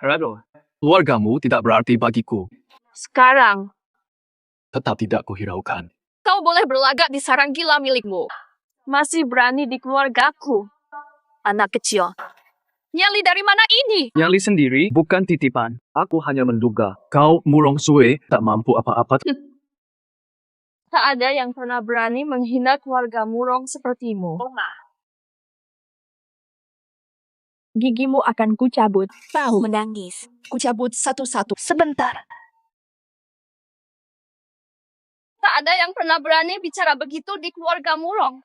Rado, keluargamu tidak berarti bagiku. Sekarang, Tetap tidak kuhiraukan. kau boleh berlagak di sarang gila milikmu. Masih berani di keluargaku. Anak kecil. Nyali dari mana ini? Nyali sendiri bukan titipan. Aku hanya menduga. Kau, Murong Sue, tak mampu apa-apa. Tak ada yang pernah berani menghina keluarga Murong sepertimu. Gigimu akan kucabut. Mau menangis. Kucabut satu-satu. Sebentar. Tak ada yang pernah berani bicara begitu di keluarga Murong.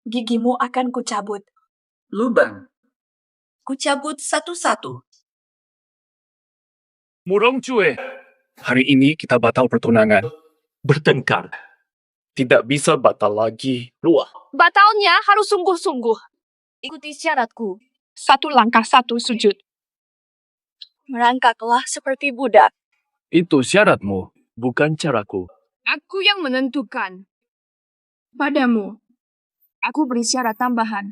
Gigimu akan kucabut. Lubang. Kucabut satu-satu. Murong Cue, hari ini kita batal pertunangan. Bertengkar. Tidak bisa batal lagi. Luah. Batalnya harus sungguh-sungguh. Ikuti syaratku. 1 langkah 1 sujud. Merangkaklah seperti budak. Itu syaratmu, bukan caraku. Aku yang menentukan. Padamu, aku beri syarat tambahan.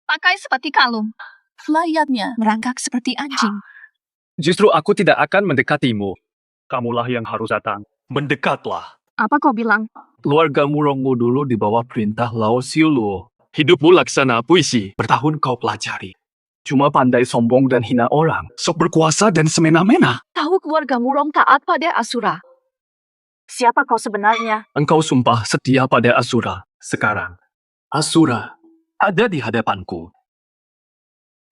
Pakai seperti kalung. Layaknya merangkak seperti anjing. Justru aku tidak akan mendekatimu. Kamulah yang harus datang. Mendekatlah. Apa kau bilang? Keluarga Murongmu dulu di bawah perintah Lao Siuluo. Hidupmu laksana puisi. Bertahun kau pelajari. Cuma pandai sombong dan hina orang. Sok berkuasa dan semena-mena. Tahu keluarga Murong taat pada Asura. Siapa kau sebenarnya? Engkau sumpah setia pada Asura. Sekarang, Asura ada di hadapanku.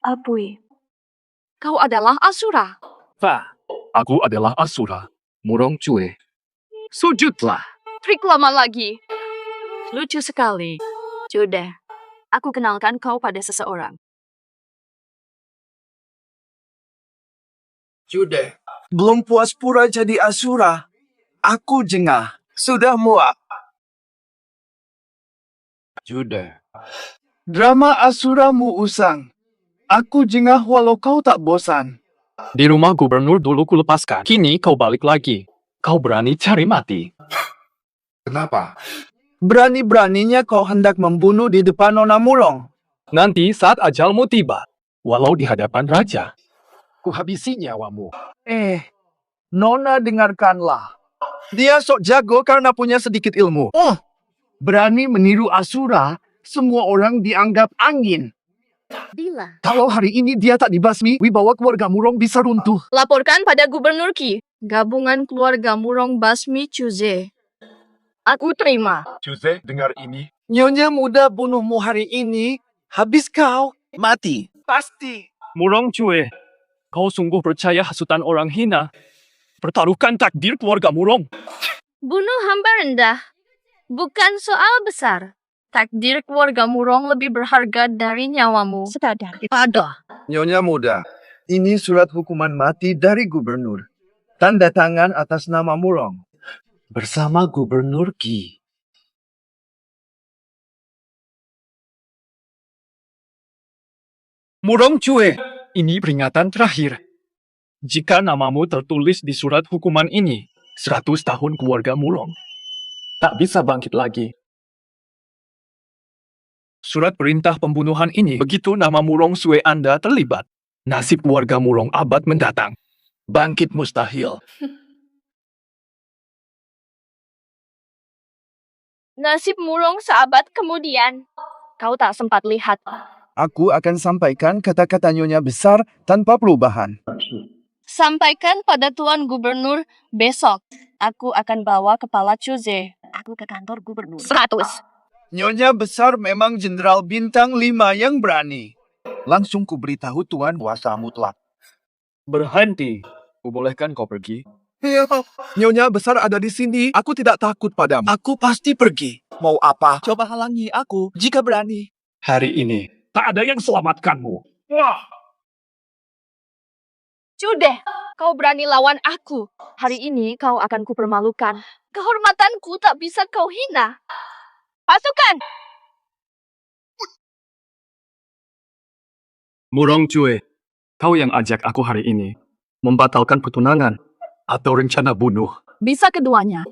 Apui. Kau adalah Asura. Fa, aku adalah Asura. Murong Cue. Sujudlah. Trik lama lagi. Lucu sekali. Sudah. Aku kenalkan kau pada seseorang. Sudah. Belum puas pura jadi Asura. Aku jengah. Sudah muak. Sudah. Drama Asuramu usang. Aku jengah walau kau tak bosan. Di rumah gubernur dulu kulepaskan. Kini kau balik lagi. Kau berani cari mati. Kenapa? Berani-beraninya kau hendak membunuh di depan Nona Murong. Nanti saat ajalmu tiba, walau di hadapan raja, kuhabisi nyawamu. Nona dengarkanlah. Dia sok jago karena punya sedikit ilmu. Berani meniru Asura, semua orang dianggap angin. Bila. Kalau hari ini dia tak dibasmi, wibawa keluarga Murong bisa runtuh. Laporkan pada Gubernur Ki. Gabungan keluarga Murong Basmi Cuze. Aku terima. Cuze, dengar ini. Nyonya muda bunuhmu hari ini, habis kau mati. Pasti. Murong Cue, kau sungguh percaya hasutan orang hina? Pertaruhkan takdir keluarga Murong. Bunuh hamba rendah. Bukan soal besar. Takdir keluarga Murong lebih berharga dari nyawamu. Sadar. Nyonya muda, ini surat hukuman mati dari gubernur. Tanda tangan atas nama Murong. Bersama Gubernur Ki. Murong Cue, ini peringatan terakhir. Jika namamu tertulis di surat hukuman ini, 100 tahun keluarga Murong tak bisa bangkit lagi. Surat perintah pembunuhan ini, begitu nama Murong Cue Anda terlibat, nasib keluarga Murong abad mendatang. Bangkit mustahil. Nasib Murong seabad kemudian. Kau tak sempat lihat. Aku akan sampaikan kata-kata Nyonya besar tanpa perubahan. Sampaikan pada Tuan Gubernur besok. Aku akan bawa kepala Cuze. Aku ke kantor gubernur. 100. Nyonya besar memang Jenderal Bintang 5 yang berani. Langsung kuberitahu Tuan kuasa mutlak. Berhenti. Kubolehkan kau pergi? Nyonya besar ada di sini. Aku tidak takut padamu. Aku pasti pergi. Mau apa? Coba halangi aku jika berani. Hari ini, tak ada yang selamatkanmu. Cude, kau berani lawan aku. Hari ini kau akan kupermalukan. Kehormatanku tak bisa kau hina. Pasukan! Murong Cue, kau yang ajak aku hari ini. Membatalkan pertunangan atau rencana bunuh. Bisa keduanya.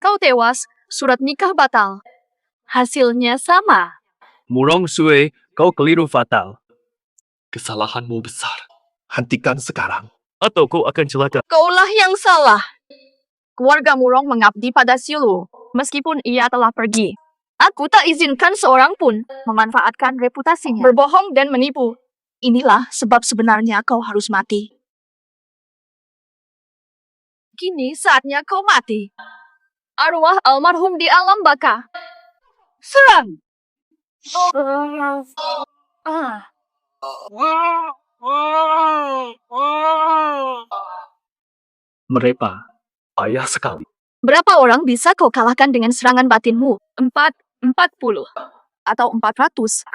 Kau tewas, surat nikah batal. Hasilnya sama. Murong Cue, kau keliru fatal. Kesalahanmu besar. Hentikan sekarang, atau kau akan celaka. Kaulah yang salah. Keluarga Murong mengabdi pada Silu, meskipun ia telah pergi. Aku tak izinkan seorang pun memanfaatkan reputasinya, berbohong dan menipu. Inilah sebab sebenarnya kau harus mati. Kini saatnya kau mati. Arwah almarhum di alam baka. Serang! Ah, Mereka payah sekali. berapa orang bisa kau kalahkan dengan serangan batinmu? 40. Atau 400.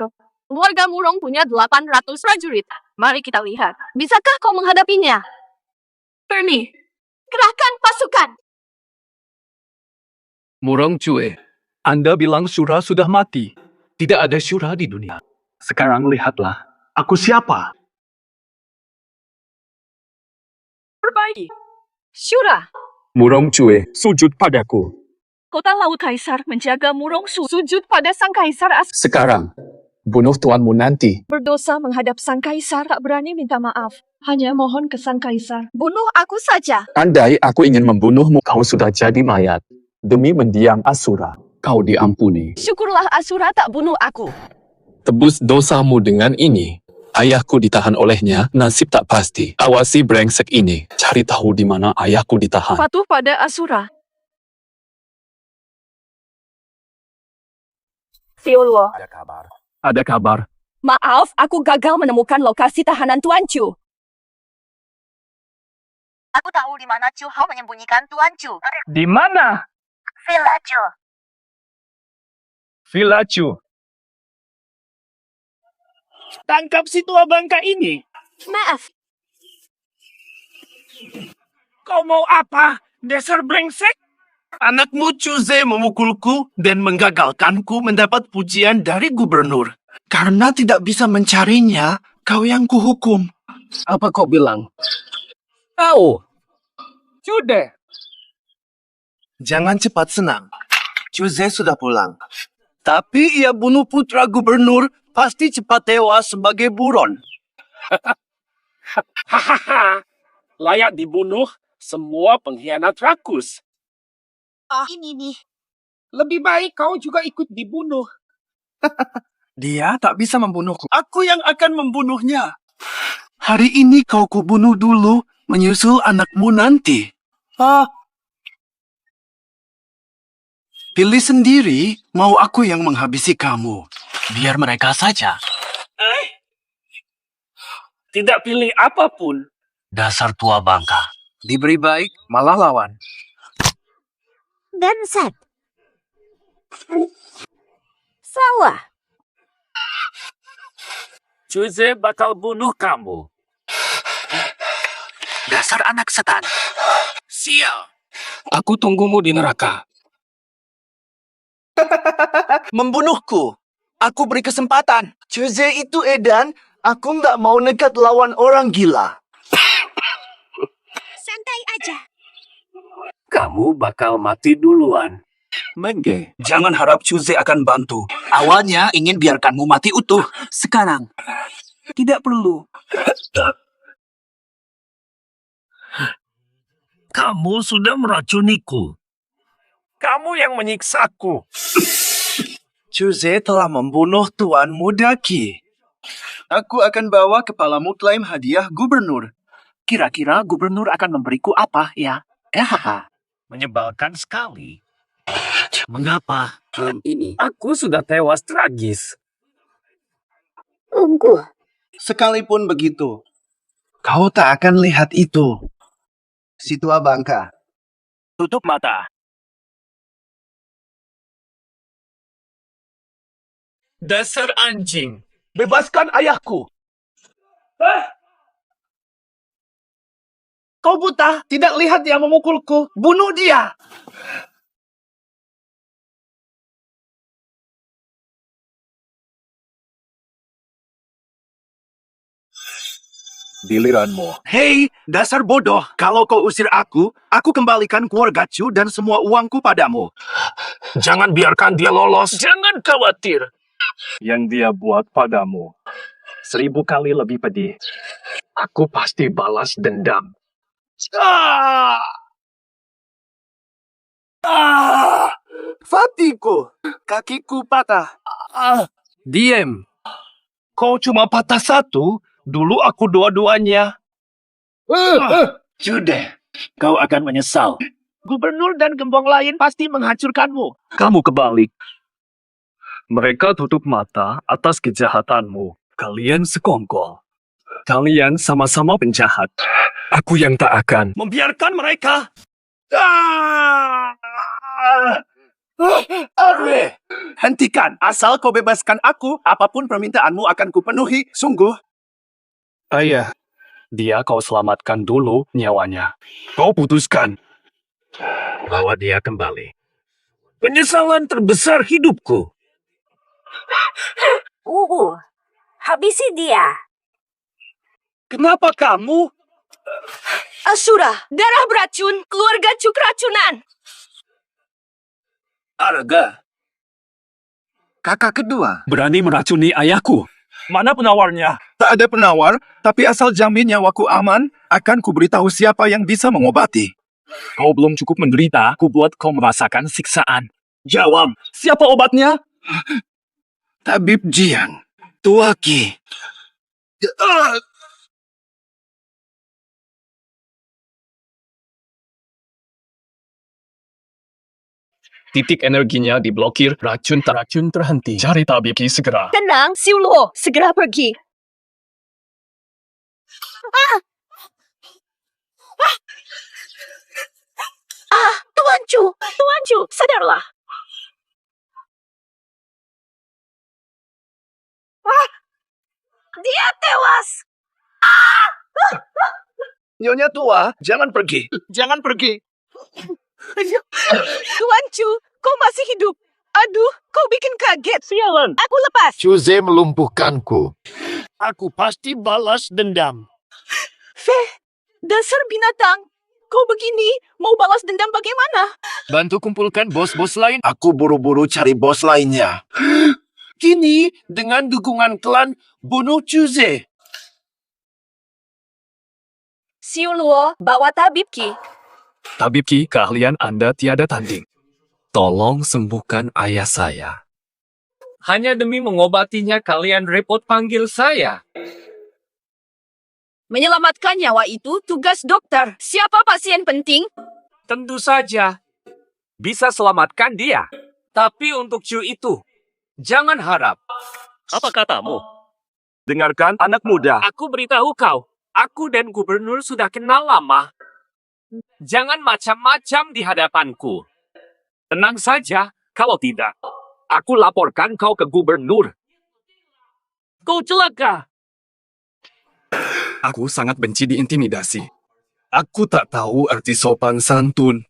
Keluarga Murong punya 800 prajurit. Mari kita lihat. Bisakah kau menghadapinya? Perni, kerahkan pasukan. Murong Cue, Anda bilang Sura sudah mati. Tidak ada Sura di dunia. Sekarang lihatlah, aku siapa? Perbaiki. Syura, Murong Cue, sujud padaku. kota laut kaisar menjaga Murong sujud pada sang kaisar Sekarang, bunuh tuanmu nanti. berdosa menghadap sang kaisar, tak berani minta maaf. Hanya mohon ke sang kaisar. Bunuh aku saja. Andai aku ingin membunuhmu, kau sudah jadi mayat. Demi mendiang Asura, kau diampuni. Syukurlah Asura tak bunuh aku. Tebus dosamu dengan ini. Ayahku ditahan olehnya, nasib tak pasti. Awasi brengsek ini. Cari tahu di mana ayahku ditahan. Patuh pada Asura. Siulwo. Ada kabar. Maaf, aku gagal menemukan lokasi tahanan Tuan Chu. Aku tahu di mana Chu Hao menyembunyikan Tuan Chu. Di mana? Villa Chu. Villa Chu. Tangkap si tua bangka ini. Maaf, Kau mau apa? Dasar brengsek? Anakmu Chuze memukulku dan menggagalkanku mendapat pujian dari gubernur. Karena tidak bisa mencarinya, kau yang kuhukum. Apa kau bilang? Au! Sudah. Jangan cepat senang. Chuze sudah pulang. Tapi ia bunuh putra gubernur, pasti cepat tewas sebagai buron. Hahaha. Layak dibunuh semua pengkhianat rakus. ini nih. Lebih baik kau juga ikut dibunuh. Dia tak bisa membunuhku. Aku yang akan membunuhnya. Hari ini kau kubunuh dulu, menyusul anakmu nanti. Pilih sendiri, mau aku yang menghabisi kamu. Biar mereka saja. Tidak pilih apapun. Dasar tua bangka. Diberi baik, malah lawan. Bangsat. Sawah. Chuze bakal bunuh kamu. Dasar anak setan. Sial. Aku tunggumu di neraka. Membunuhku. Aku beri kesempatan. Chuze itu edan. Aku nggak mau nekat lawan orang gila. Santai aja. Kamu bakal mati duluan. Menge, jangan harap Chuze akan bantu. Awalnya ingin biarkanmu mati utuh. Sekarang, tidak perlu. Kamu sudah meracuniku. Kamu yang menyiksaku. Chuze telah membunuh tuanmu Daki. Aku akan bawa kepalamu klaim hadiah gubernur. Kira-kira gubernur akan memberiku apa ya? Menyebalkan sekali. Mengapa? Ini. Aku sudah tewas tragis. Tunggu. Sekalipun begitu, kau tak akan lihat itu. Si tua bangka. Tutup mata. Dasar anjing. Bebaskan ayahku. Kau buta, tidak lihat dia memukulku. Bunuh dia. Giliranmu. Hei, dasar bodoh. Kalau kau usir aku kembalikan keluarga Chu dan semua uangku padamu. Jangan biarkan dia lolos. Jangan khawatir. Yang dia buat padamu 1000 kali lebih pedih. Aku pasti balas dendam. Fatiku. Kakiku patah. Diem. Kau cuma patah satu. Dulu aku dua-duanya. Sudah. Kau akan menyesal. Gubernur dan gembong lain pasti menghancurkanmu. Kamu kebalik. Mereka tutup mata atas kejahatanmu. Kalian sekongkol. Kalian sama-sama penjahat. Aku yang tak akan Membiarkan mereka. Arwe, hentikan. Asal kau bebaskan aku, apapun permintaanmu akan kupenuhi. Sungguh. Ayah, dia kau selamatkan dulu nyawanya. Kau putuskan. Bawa dia kembali. Penyesalan terbesar hidupku. Habisi dia. Kenapa kamu? Asura, darah beracun, keluarga Cu keracunan. Arga. Kakak kedua. Berani meracuni ayahku. Mana penawarnya? Tak ada penawar, tapi asal jamin nyawaku aman, akan kuberitahu siapa yang bisa mengobati. Kau belum cukup menderita, ku buat kau merasakan siksaan. Jawab. Siapa obatnya? Tabib Jiang, Tua Ki. Titik energinya diblokir, racun terhenti. Cari tabib Ki segera. Tenang, Siuluo, segera pergi. Tuan Cu, sadarlah. Dia tewas. Nyonya Tua, jangan pergi. Jangan pergi. Tuan Cu, kau masih hidup. Aduh, kau bikin kaget. Sialan. Aku lepas. Chuze melumpuhkanku. Aku pasti balas dendam. Feh, dasar binatang. Kau begini, mau balas dendam bagaimana? Bantu kumpulkan bos-bos lain. Aku buru-buru cari bos lainnya. Kini, dengan dukungan klan, bunuh Chuze. Siuluo, bawa tabib Ki. Tabib Ki, keahlian Anda tiada tanding. Tolong sembuhkan ayah saya. Hanya demi mengobatinya kalian repot panggil saya. Menyelamatkan nyawa itu tugas dokter. Siapa pasien penting? Tentu saja. Bisa selamatkan dia. Tapi untuk Chu itu, jangan harap. Apa katamu? Dengarkan anak muda. Aku beritahu kau, aku dan gubernur sudah kenal lama. Jangan macam-macam di hadapanku. Tenang saja, kalau tidak, aku laporkan kau ke gubernur. Kau celaka. Aku sangat benci diintimidasi. Aku tak tahu arti sopan santun.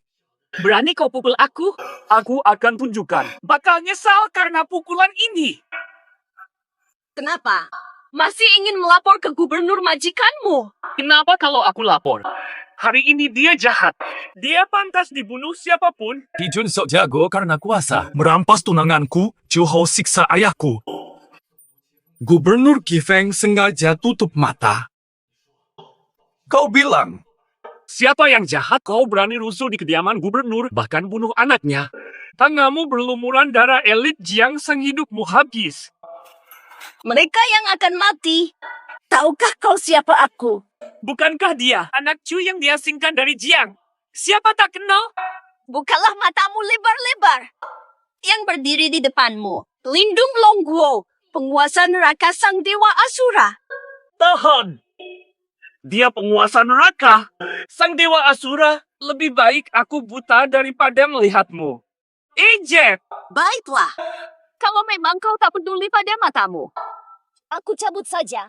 Berani kau pukul aku? Aku akan tunjukkan. Bakal nyesal karena pukulan ini. Kenapa? Masih ingin melapor ke gubernur majikanmu? Kenapa kalau aku lapor? Hari ini dia jahat. Dia pantas dibunuh siapapun. Kijun sok jago karena kuasa. Merampas tunanganku, Chu Hou siksa ayahku. Gubernur Kifeng sengaja tutup mata. Kau bilang, Siapa yang jahat kau berani rusuh di kediaman gubernur, bahkan bunuh anaknya. Tanganmu berlumuran darah elit Jiang sang hidupmu habis. Mereka yang akan mati. Tahukah kau siapa aku? Bukankah dia anak Chu yang diasingkan dari Jiang? Siapa tak kenal? Bukalah matamu lebar-lebar. Yang berdiri di depanmu, Lindung Longguo, penguasa neraka sang dewa Asura. Tahan! Dia penguasa neraka. Sang dewa Asura, lebih baik aku buta daripada melihatmu. Ejek! Baiklah. Kalau memang kau tak peduli pada matamu, aku cabut saja.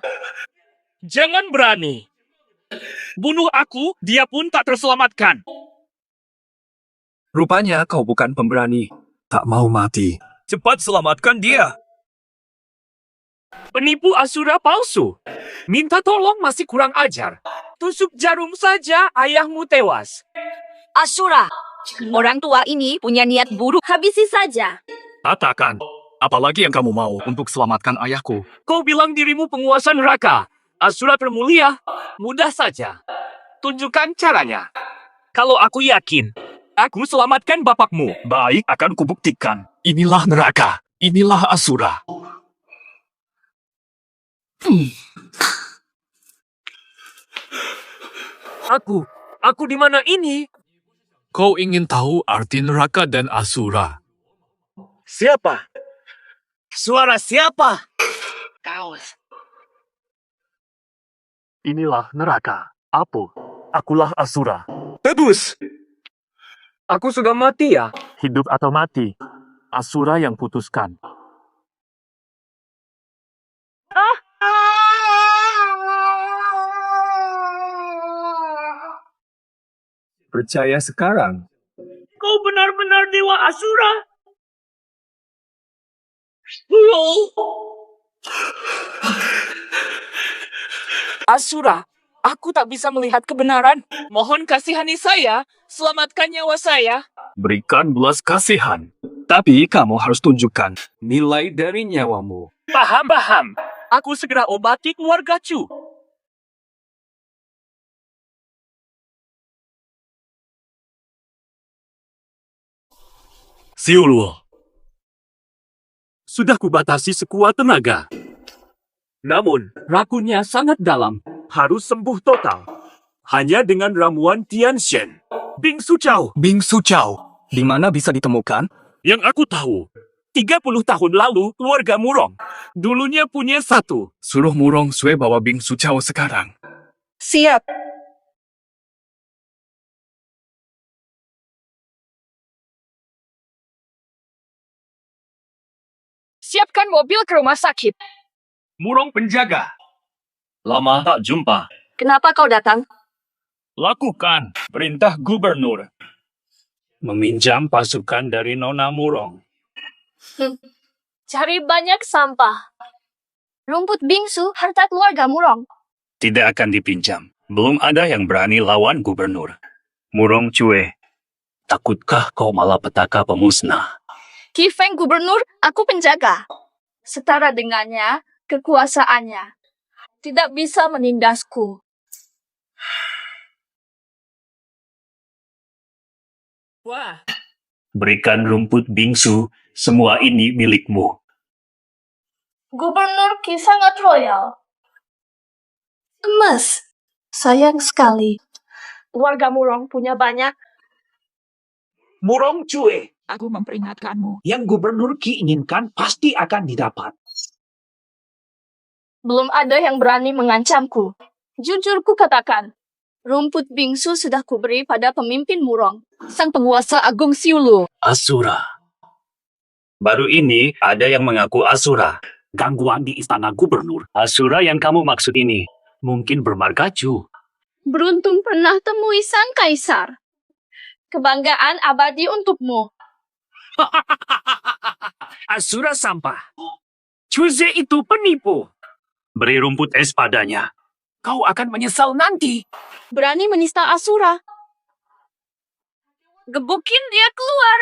Jangan berani. Bunuh aku, dia pun tak terselamatkan. rupanya kau bukan pemberani. Tak mau mati. Cepat selamatkan dia. Penipu Asura palsu. Minta tolong masih kurang ajar. Tusuk jarum saja ayahmu tewas. Asura, orang tua ini punya niat buruk. Habisi saja. Katakan, apalagi yang kamu mau untuk selamatkan ayahku? Kau bilang dirimu penguasa neraka. Asura termulia. Mudah saja. Tunjukkan caranya. Kalau aku yakin, aku selamatkan bapakmu. Baik, akan kubuktikan. Inilah neraka. Inilah Asura. Aku di mana ini? Kau ingin tahu arti neraka dan Asura? Siapa? Suara siapa? Kaos. Inilah neraka. Apa? Akulah Asura. Tebus! Aku sudah mati ya? Hidup atau mati? Asura yang putuskan. Percaya sekarang. Kau benar-benar dewa Asura? Asura, aku tak bisa melihat kebenaran. Mohon kasihani saya, selamatkan nyawa saya. Berikan belas kasihan. Tapi kamu harus tunjukkan nilai dari nyawamu. Paham. Aku segera obati keluarga Chu. Siuluo. Sudah kubatasi sekuat tenaga. Namun, rakunya sangat dalam. Harus sembuh total. Hanya dengan ramuan Tianshen. Bing Su Chao. Bing Su Chao. Di mana bisa ditemukan? Yang aku tahu, 30 tahun lalu keluarga Murong. Dulunya punya satu. Suruh Murong Sue bawa Bing Su Chao sekarang. Siap. Siapkan mobil ke rumah sakit. Murong penjaga. Lama tak jumpa. Kenapa kau datang? Lakukan perintah gubernur. Meminjam pasukan dari Nona Murong. Cari banyak sampah. Rumput bingsu, harta keluarga Murong. Tidak akan dipinjam. Belum ada yang berani lawan gubernur. Murong Cue, takutkah kau malapetaka pemusnah? Ki Feng gubernur, aku penjaga. Setara dengannya, kekuasaannya. Tidak bisa menindasku. Wah. Berikan rumput bingsu, semua ini milikmu. Gubernur Ki sangat royal. Emas. Sayang sekali. Warga Murong punya banyak. Murong Cue, Aku memperingatkanmu. yang gubernur Ki inginkan pasti akan didapat. Belum ada yang berani mengancamku. Jujur ku katakan, rumput bingsu sudah kuberi pada pemimpin Murong, sang penguasa agung Siulu. Asura. Baru ini ada yang mengaku Asura. Gangguan di istana gubernur. Asura yang kamu maksud ini mungkin bermarga Chu. Beruntung pernah temui sang kaisar. Kebanggaan abadi untukmu. Asura sampah. Chuze itu penipu. Beri rumput es padanya. Kau akan menyesal nanti. Berani menista Asura. Gebukin dia keluar.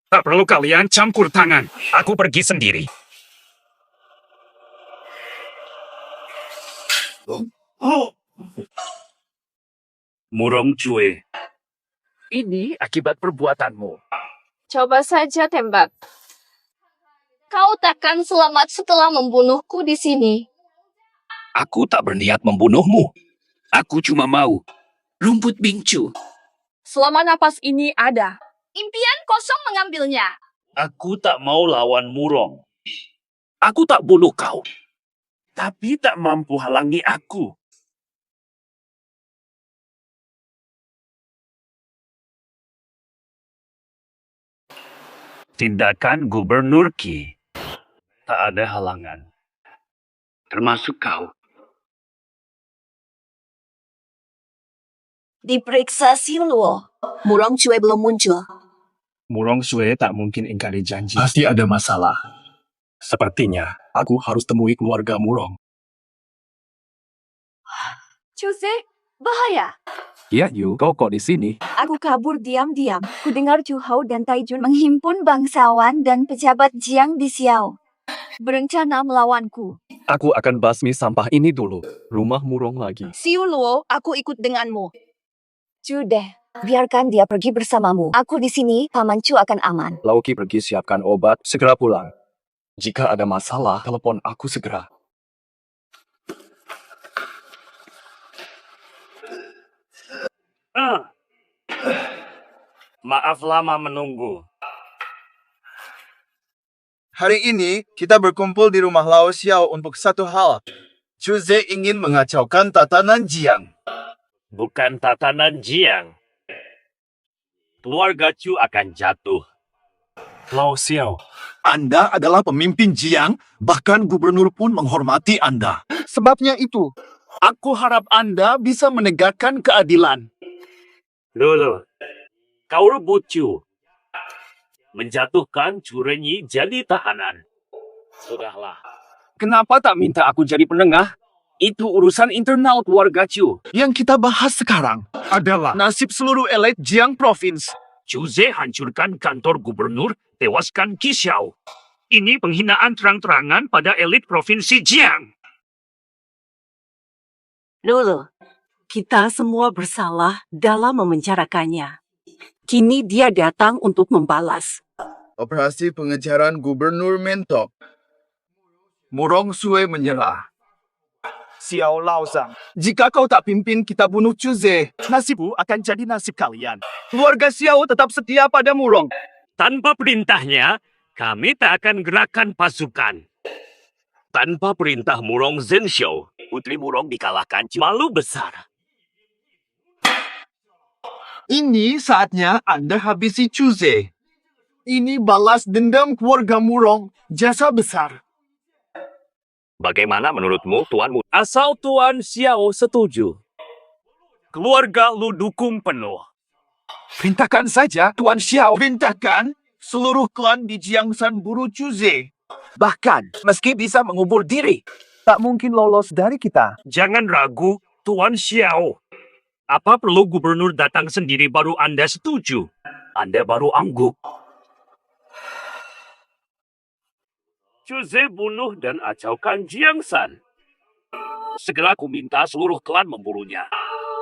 Tak perlu kalian campur tangan. Aku pergi sendiri. Murong Cue. Ini akibat perbuatanmu. Coba saja tembak. Kau takkan selamat setelah membunuhku di sini. Aku tak berniat membunuhmu. Aku cuma mau rumput bingcu. Selama napas ini ada. Impian kosong mengambilnya. Aku tak mau lawan Murong. Aku tak bunuh kau, tapi tak mampu halangi aku. Tindakan Gubernur Ki. Tak ada halangan. Termasuk kau. Diperiksa Siluo. Murong Cue belum muncul. Murong Sue tak mungkin ingkari janji. Pasti ada masalah. Sepertinya aku harus temui keluarga Murong. Chuze, bahaya. Ya, Yu, kau kok di sini? Aku kabur diam-diam. Ku dengar Chu Hao dan Taijun menghimpun bangsawan dan pejabat Jiang di Xiao. Berencana melawanku. Aku akan basmi sampah ini dulu. Rumah Murong lagi. Siu Luo, aku ikut denganmu. Sudah, biarkan dia pergi bersamamu. Aku di sini, Paman Chu akan aman. Lauki pergi siapkan obat, segera pulang. Jika ada masalah, telepon aku segera. Maaf lama menunggu. Hari ini kita berkumpul di rumah Lao Xiao untuk satu hal. Chuze ingin mengacaukan tatanan Jiang. Bukan tatanan Jiang. Keluarga Chu akan jatuh. Lao Xiao, Anda adalah pemimpin Jiang, bahkan gubernur pun menghormati Anda. Sebabnya itu, aku harap Anda bisa menegakkan keadilan. Lulu, kau rebut Chu. Menjatuhkan Chu Renyi jadi tahanan. Sudahlah. kenapa tak minta aku jadi penengah? Itu urusan internal keluarga Chu. Yang kita bahas sekarang adalah nasib seluruh elit Jiang Province. Chuze hancurkan kantor gubernur, tewaskan Qixiao. Ini penghinaan terang-terangan pada elit provinsi Jiang. Lulu, kita semua bersalah dalam memenjarakannya. Kini dia datang untuk membalas. Operasi pengejaran gubernur mentok. Murong Sue menyerah. Xiao Laozang, Jika kau tak pimpin kita bunuh Chuze, nasibmu akan jadi nasib kalian. keluarga Xiao tetap setia pada Murong. Tanpa perintahnya, kami tak akan gerakan pasukan. Tanpa perintah Murong Zhenxiao, Putri Murong dikalahkan. Malu besar. Ini saatnya Anda habisi Chuze. Ini balas dendam keluarga Murong, jasa besar. Bagaimana menurutmu, Tuanmu? Asal Tuan Xiao setuju. Keluarga lu dukung penuh. Perintahkan saja, Tuan Xiao. Perintahkan seluruh klan di Jiangsan buru Chuze. Bahkan, meski bisa mengubur diri, tak mungkin lolos dari kita. Jangan ragu, Tuan Xiao. Apa perlu gubernur datang sendiri baru Anda setuju? Anda baru angguk. Chuze bunuh dan acaukan Jiangsan. Segera aku minta seluruh klan memburunya.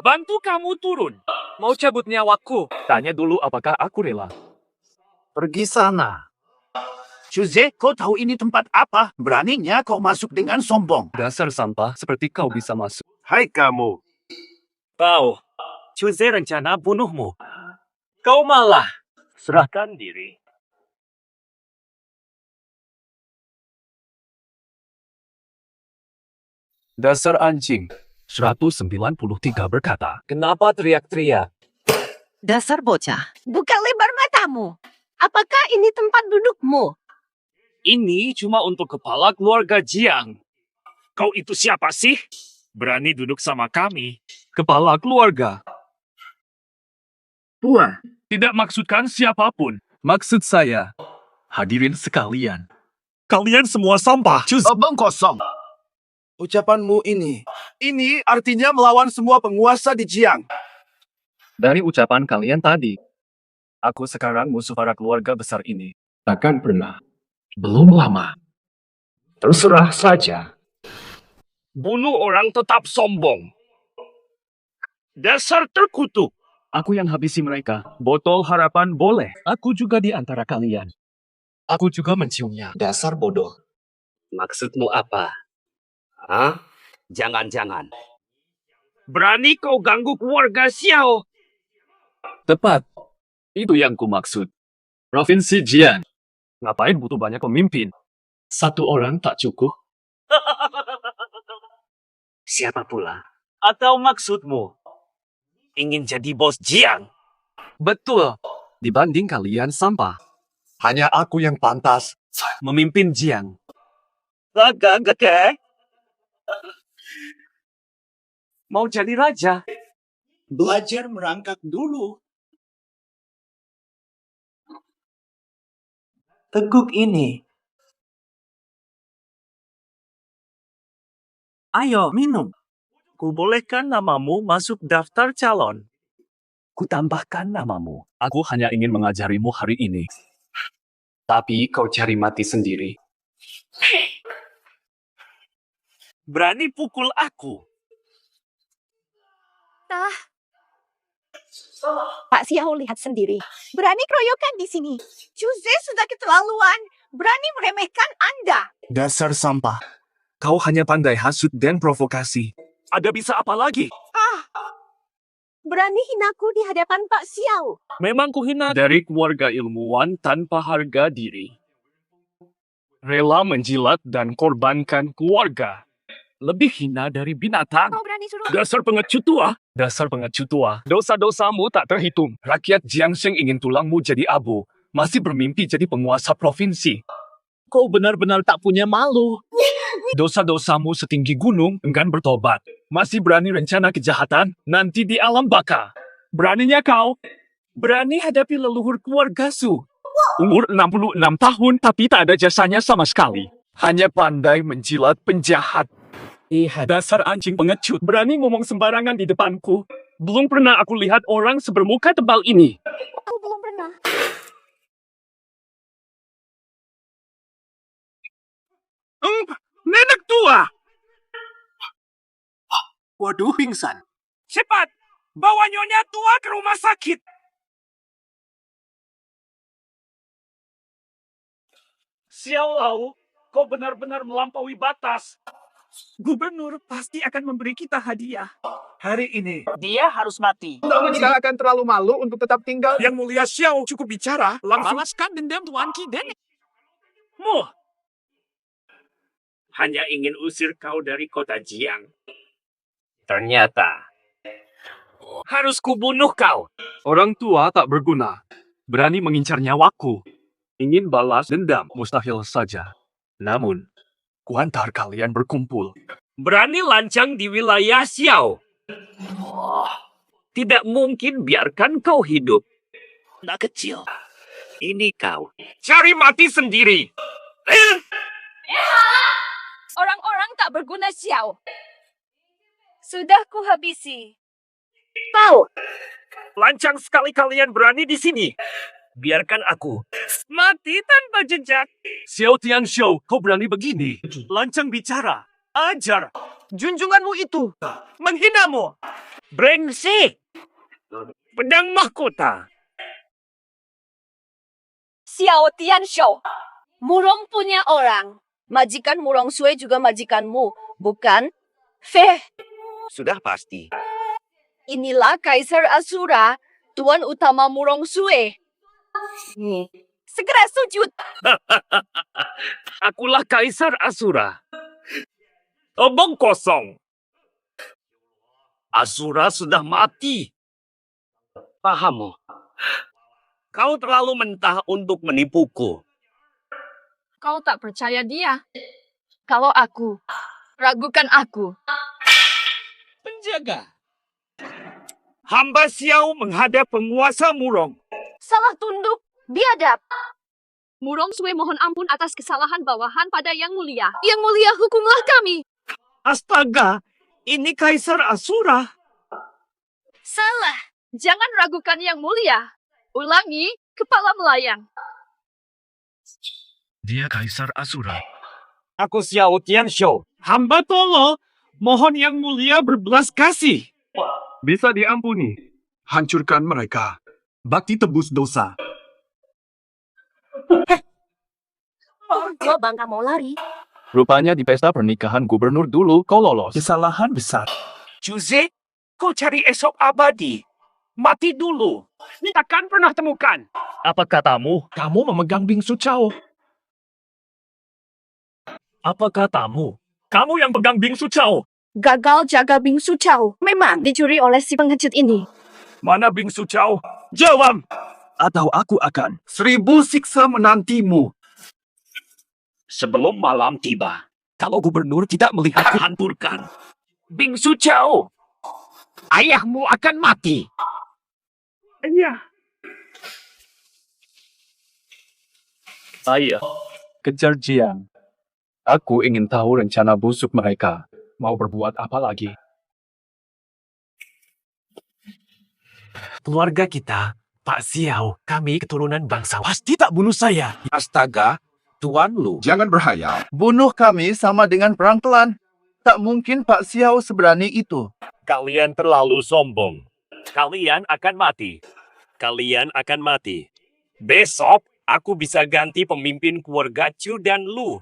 Bantu kamu turun. Mau cabut nyawaku? Tanya dulu apakah aku rela. Pergi sana. Chuze, kau tahu ini tempat apa? Beraninya kau masuk dengan sombong. Dasar sampah, seperti kau bisa masuk. Hai kamu. Kau, Chuze rencana bunuhmu. Kau malah serahkan diri. Dasar anjing. 193 berkata. Kenapa teriak-teriak? Dasar bocah. Buka lebar matamu. Apakah ini tempat dudukmu? Ini cuma untuk kepala keluarga Jiang. Kau itu siapa sih? Berani duduk sama kami. Kepala keluarga. Puan. Tidak maksudkan siapapun. Maksud saya, hadirin sekalian. Kalian semua sampah. Abang kosong. Ucapanmu ini artinya melawan semua penguasa di Jiang. Dari ucapan kalian tadi, aku sekarang musuh para keluarga besar ini. Takkan pernah. Belum lama. Terserah saja. Bunuh orang tetap sombong. Dasar terkutuk. Aku yang habisi mereka. Botol harapan boleh. Aku juga di antara kalian. Aku juga menciumnya. Dasar bodoh. Maksudmu apa? Hah? Jangan-jangan. Berani kau ganggu keluarga Xiao? Tepat. Itu yang kumaksud. Provinsi Jian. Ngapain butuh banyak pemimpin? Satu orang tak cukup. Siapa pula? Atau maksudmu ingin jadi bos Jiang? Betul. Dibanding kalian sampah. Hanya aku yang pantas Memimpin Jiang. Gagak. Mau jadi raja? belajar merangkak dulu. Teguk ini. Ayo, minum. Kubolehkan namamu masuk daftar calon. Kutambahkan namamu. Aku hanya ingin mengajarimu hari ini. Tapi kau cari mati sendiri. Berani pukul aku. Pak Xiao lihat sendiri. Berani keroyokan di sini. Chuze sudah keterlaluan. Berani meremehkan Anda. Dasar sampah. Kau hanya pandai hasut dan provokasi. Ada bisa apa lagi? Berani hinaku di hadapan Pak Xiao. Memang kuhina dari keluarga ilmuwan tanpa harga diri. Rela menjilat dan korbankan keluarga. Lebih hina dari binatang. Kau berani suruh Dasar pengecut tua. Dasar pengecut tua. Dosa-dosamu tak terhitung. Rakyat Jiangsheng ingin tulangmu jadi abu. Masih bermimpi jadi penguasa provinsi. Kau benar-benar tak punya malu. Dosa-dosamu setinggi gunung, enggan bertobat. Masih berani rencana kejahatan, nanti di alam baka. Beraninya kau. Berani hadapi leluhur keluarga Su. Umur 66 tahun, tapi tak ada jasanya sama sekali. Hanya pandai menjilat penjahat. Dasar anjing pengecut, berani ngomong sembarangan di depanku. Belum pernah aku lihat orang sebermuka tebal ini. Aku belum pernah. Nenek tua! Waduh, pingsan. Cepat, bawa nyonya tua ke rumah sakit. Xiao Lao, kau benar-benar melampaui batas. Gubernur pasti akan memberi kita hadiah. Hari ini, Dia harus mati. kita akan terlalu malu untuk tetap tinggal. Yang mulia Xiao cukup bicara, langsung Balaskan dendam Tuan Ki Den. mu. Hanya ingin usir kau dari kota Jiang. Ternyata harus kubunuh kau. Orang tua tak berguna. Berani mengincar nyawaku. Ingin balas dendam mustahil saja. Namun, kuantar kalian berkumpul. Berani lancang di wilayah Xiao. Tidak mungkin biarkan kau hidup. Anak kecil. Ini kau. Cari mati sendiri. Orang-orang tak berguna Xiao. Sudah kuhabisi. Tahu. Lancang sekali kalian berani di sini. Biarkan aku mati tanpa jejak. Xiao Tianxiu, kau berani begini? Lancang bicara. Ajar. Junjunganmu itu menghinamu. Brengsek. Pedang mahkota. Xiao Tianxiu, Murong punya orang. Majikan Murong Sui juga majikanmu, bukan? Feh, Sudah pasti. inilah Kaisar Asura, Tuan Utama Murong Sui. Segera sujud. Akulah Kaisar Asura. Omong kosong. Asura sudah mati. Pahammu? Kau terlalu mentah untuk menipuku. Kau tak percaya dia. Kalau aku, ragukan aku. Penjaga. Hamba Xiao menghadap penguasa Murong. Salah tunduk, biadab. Murong Sui mohon ampun atas kesalahan bawahan pada Yang Mulia. Yang Mulia, hukumlah kami. Astaga, ini Kaisar Asura. Salah. Jangan ragukan Yang Mulia. Ulangi, kepala melayang. Dia Kaisar Asura. Aku Xiao Tianxiu. Hamba tolong. Mohon Yang Mulia berbelas kasih. Bisa diampuni. Hancurkan mereka. Bakti tebus dosa. Kok bangka mau lari? Rupanya di pesta pernikahan gubernur dulu kau lolos. Kesalahan besar. Juze, kau cari esok abadi. Mati dulu. Takkan pernah temukan. Apa katamu? Kamu memegang bingsu Cao. Apa katamu? Kamu yang pegang bingsu Cao. Gagal jaga bingsu Cao. Memang dicuri oleh si pengecut ini. Mana bingsu Cao? Jawab. Atau aku akan 1000 siksa menantimu. Sebelum malam tiba. Kalau gubernur tidak melihatku hancurkan. Bingsu Cao. Ayahmu akan mati. Iya. Ayah, kejar Jiang. Aku ingin tahu rencana busuk mereka. Mau berbuat apa lagi? Keluarga kita, Pak Xiao, kami keturunan bangsa. Pasti tak bunuh saya. Astaga, Tuan Lu. Jangan berhayal. Bunuh kami sama dengan perang klan. Tak mungkin Pak Xiao seberani itu. Kalian terlalu sombong. Kalian akan mati. Kalian akan mati. Besok, aku bisa ganti pemimpin keluarga Chu dan Lu.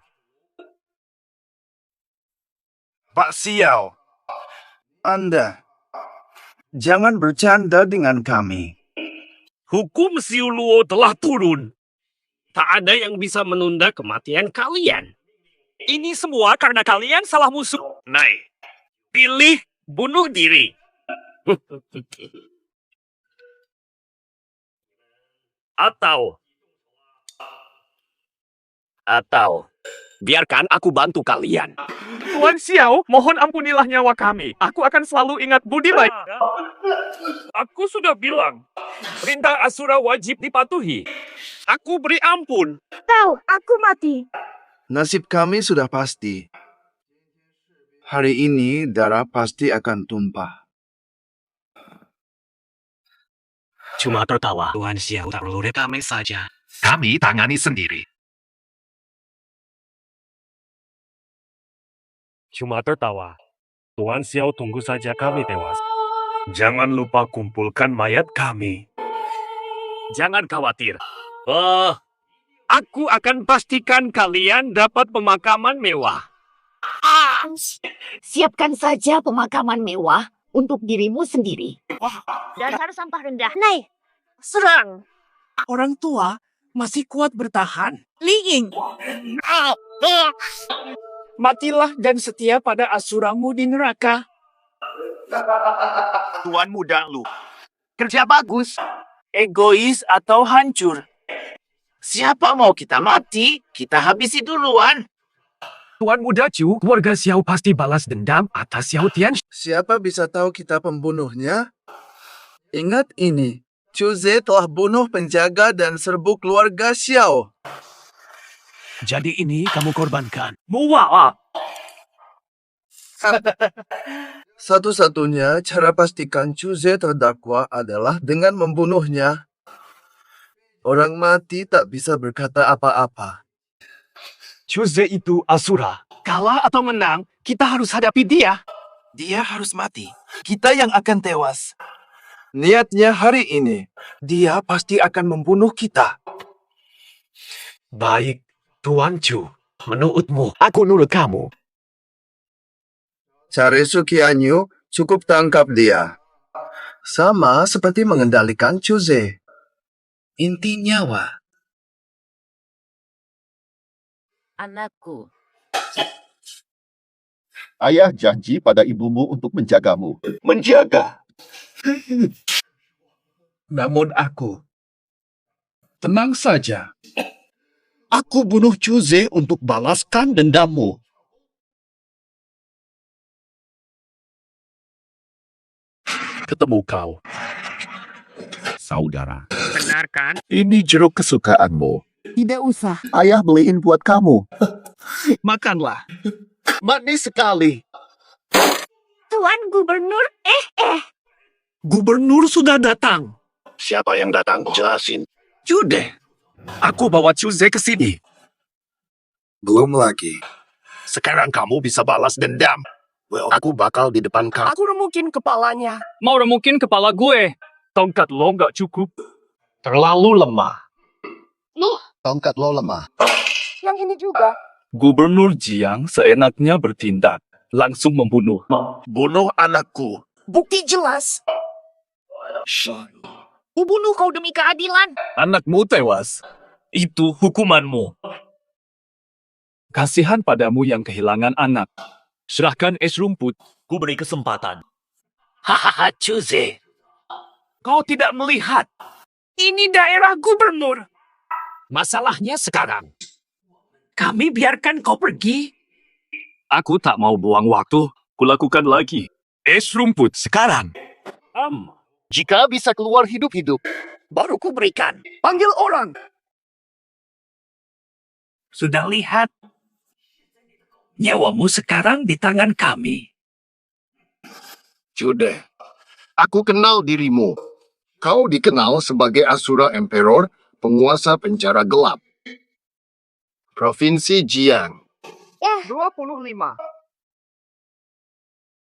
Pak Xiao, Anda jangan bercanda dengan kami. Hukum Siu Luo telah turun. Tak ada yang bisa menunda kematian kalian. Ini semua karena kalian salah musuh. Nai, pilih bunuh diri. Atau biarkan aku bantu kalian. Tuan Xiao, mohon ampunilah nyawa kami. Aku akan selalu ingat budi baik. Aku sudah bilang, perintah Asura wajib dipatuhi. Aku beri ampun. Tahu, aku mati. Nasib kami sudah pasti. Hari ini darah pasti akan tumpah. Cuma tertawa. Tuan Xiao tak perlu kami saja. Kami tangani sendiri. Cuma tertawa. Tuan Xiao tunggu saja kami tewas. Jangan lupa kumpulkan mayat kami. Jangan khawatir. Aku akan pastikan kalian dapat pemakaman mewah. Siapkan saja pemakaman mewah untuk dirimu sendiri. Dasar sampah rendah. Nai, serang. Orang tua masih kuat bertahan. Liying. Matilah dan setia pada asuramu di neraka. Tuan muda lu. Kerja bagus. Egois atau hancur. Siapa mau kita mati, kita habisi duluan. Tuan muda Chu, keluarga Xiao pasti balas dendam atas Xiao Tian. Siapa bisa tahu kita pembunuhnya? Ingat ini, Chu Ze telah bunuh penjaga dan serbu keluarga Xiao. Jadi ini kamu korbankan. Muak. Satu-satunya cara pastikan Chu Ze terdakwa adalah dengan membunuhnya. Orang mati tak bisa berkata apa-apa. Chu Ze itu Asura. Kalah atau menang, kita harus hadapi dia. Dia harus mati. Kita yang akan tewas. Niatnya hari ini, dia pasti akan membunuh kita. Baik, Tuan Chu. Menurutmu, Aku nurut kamu. Cari Sukianyu, cukup tangkap dia. Sama seperti mengendalikan Chu Ze. Inti nyawa. Anakku. Ayah janji pada ibumu untuk menjagamu. Menjaga. Namun aku. Tenang saja. Aku bunuh Chu Ze untuk balaskan dendammu. ketemu kau. Saudara, Benar kan? ini jeruk kesukaanmu. Tidak usah. Ayah beliin buat kamu. Makanlah. Manis sekali. Tuan Gubernur, Gubernur sudah datang. Siapa yang datang? Jelasin. Jude. Aku bawa Chuze ke sini. Belum lagi. Sekarang kamu bisa balas dendam. Well, aku bakal di depan kamu. Aku remukin kepalanya. Mau remukin kepala gue. Tongkat lo nggak cukup. Terlalu lemah. Tongkat lo lemah. Yang ini juga. Gubernur Jiang seenaknya bertindak. Langsung membunuh. Bunuh anakku. Bukti jelas. Kubunuh kau demi keadilan. Anakmu tewas. Itu hukumanmu. Kasihan padamu yang kehilangan anak. Serahkan es rumput. Ku beri kesempatan. Hahaha, Chuze. Kau tidak melihat. Ini daerah gubernur. Masalahnya sekarang. Kami biarkan kau pergi. Aku tak mau buang waktu. Kulakukan lagi. Es rumput sekarang. Jika bisa keluar hidup-hidup, Baru ku berikan. Panggil orang. Sudah lihat? Nyawamu sekarang di tangan kami. Jude, aku kenal dirimu. Kau dikenal sebagai Asura Emperor, penguasa penjara gelap. Provinsi Jiang. 25.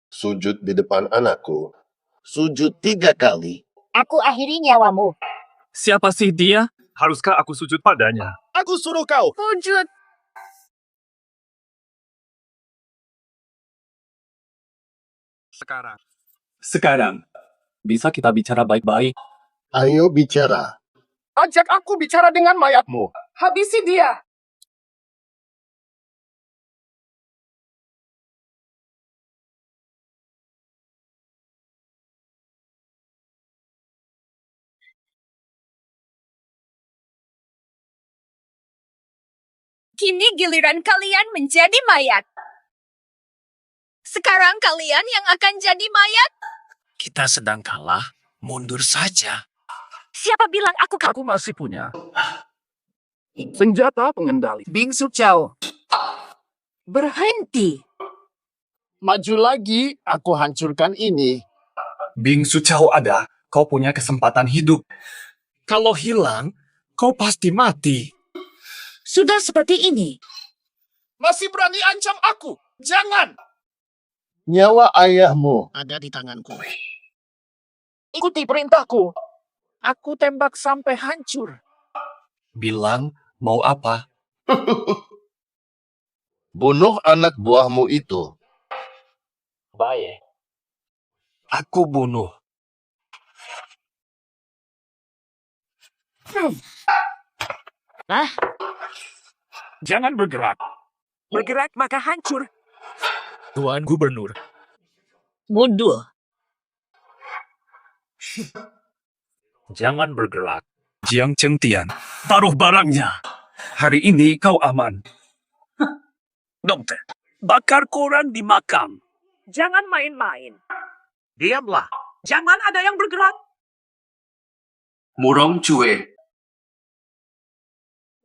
Sujud di depan anakku. Sujud 3 kali. Aku akhiri nyawamu. Siapa sih dia? Haruskah aku sujud padanya? Aku suruh kau. Wujud. Sekarang. Bisa kita bicara baik-baik? Ayo bicara. Ajak aku bicara dengan mayatmu. Habisi dia. Kini giliran kalian menjadi mayat. Sekarang kalian yang akan jadi mayat. Kita sedang kalah, mundur saja. Siapa bilang aku Aku masih punya senjata pengendali. Bingsu Chow. berhenti? Maju lagi, aku hancurkan ini. Bingsu Chow ada, kau punya kesempatan hidup. Kalau hilang, kau pasti mati. Sudah seperti ini. Masih berani ancam aku? Jangan! Nyawa ayahmu Ada di tanganku. ikuti perintahku. Aku tembak sampai hancur. Bilang mau apa? Bunuh anak buahmu itu. Baik. Aku bunuh. Jangan bergerak. Bergerak maka hancur. Tuan Gubernur. Mundur. Jangan bergerak. Jiang Chengtian, taruh barangnya. Hari ini kau aman. Dokter, bakar koran di makam. Jangan main-main. Diamlah. Jangan ada yang bergerak. Murong Cue.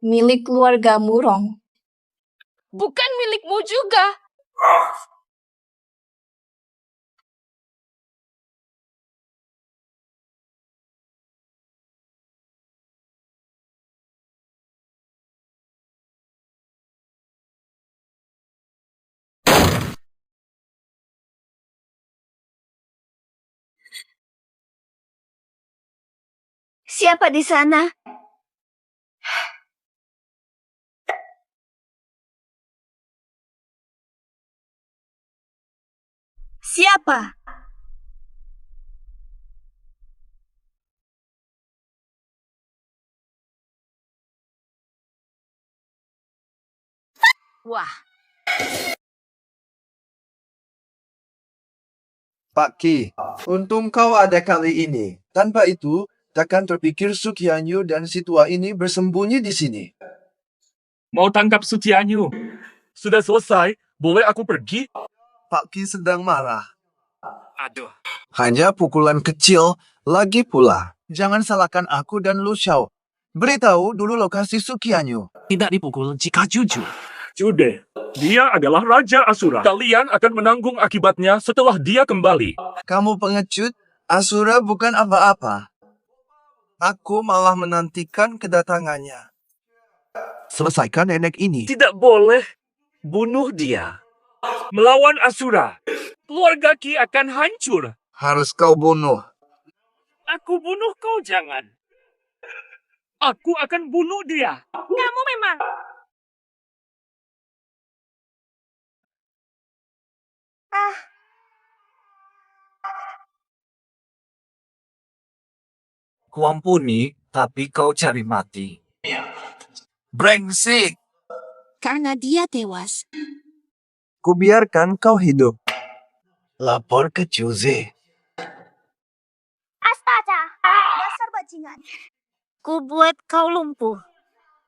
Milik keluarga Murong. Bukan milikmu juga. Siapa di sana? Siapa? Wah, Pak Ki, untung kau ada kali ini. Tanpa itu, takkan terpikir Sukyanyu dan si tua ini bersembunyi di sini. Mau tangkap Sutianyu. Sudah selesai. Boleh aku pergi? Pak Ki sedang marah. Aduh. Hanya pukulan kecil, lagi pula. Jangan salahkan aku dan Lu Xiao. Beritahu dulu lokasi Sukyanyu. Tidak dipukul jika jujur. Jude, dia adalah Raja Asura. Kalian akan menanggung akibatnya setelah dia kembali. Kamu pengecut, Asura bukan apa-apa. Aku malah menantikan kedatangannya. Selesaikan nenek ini. Tidak boleh bunuh dia. Melawan Asura, keluarga Ki akan hancur. Harus kau bunuh. Aku bunuh kau, jangan. Aku akan bunuh dia. Kamu memang. Kuampuni, tapi kau cari mati. Brengsek. Karena dia tewas. Kubiarkan kau hidup. Lapor ke Chuze. Astaga! Dasar bajingan. Ku buat kau lumpuh.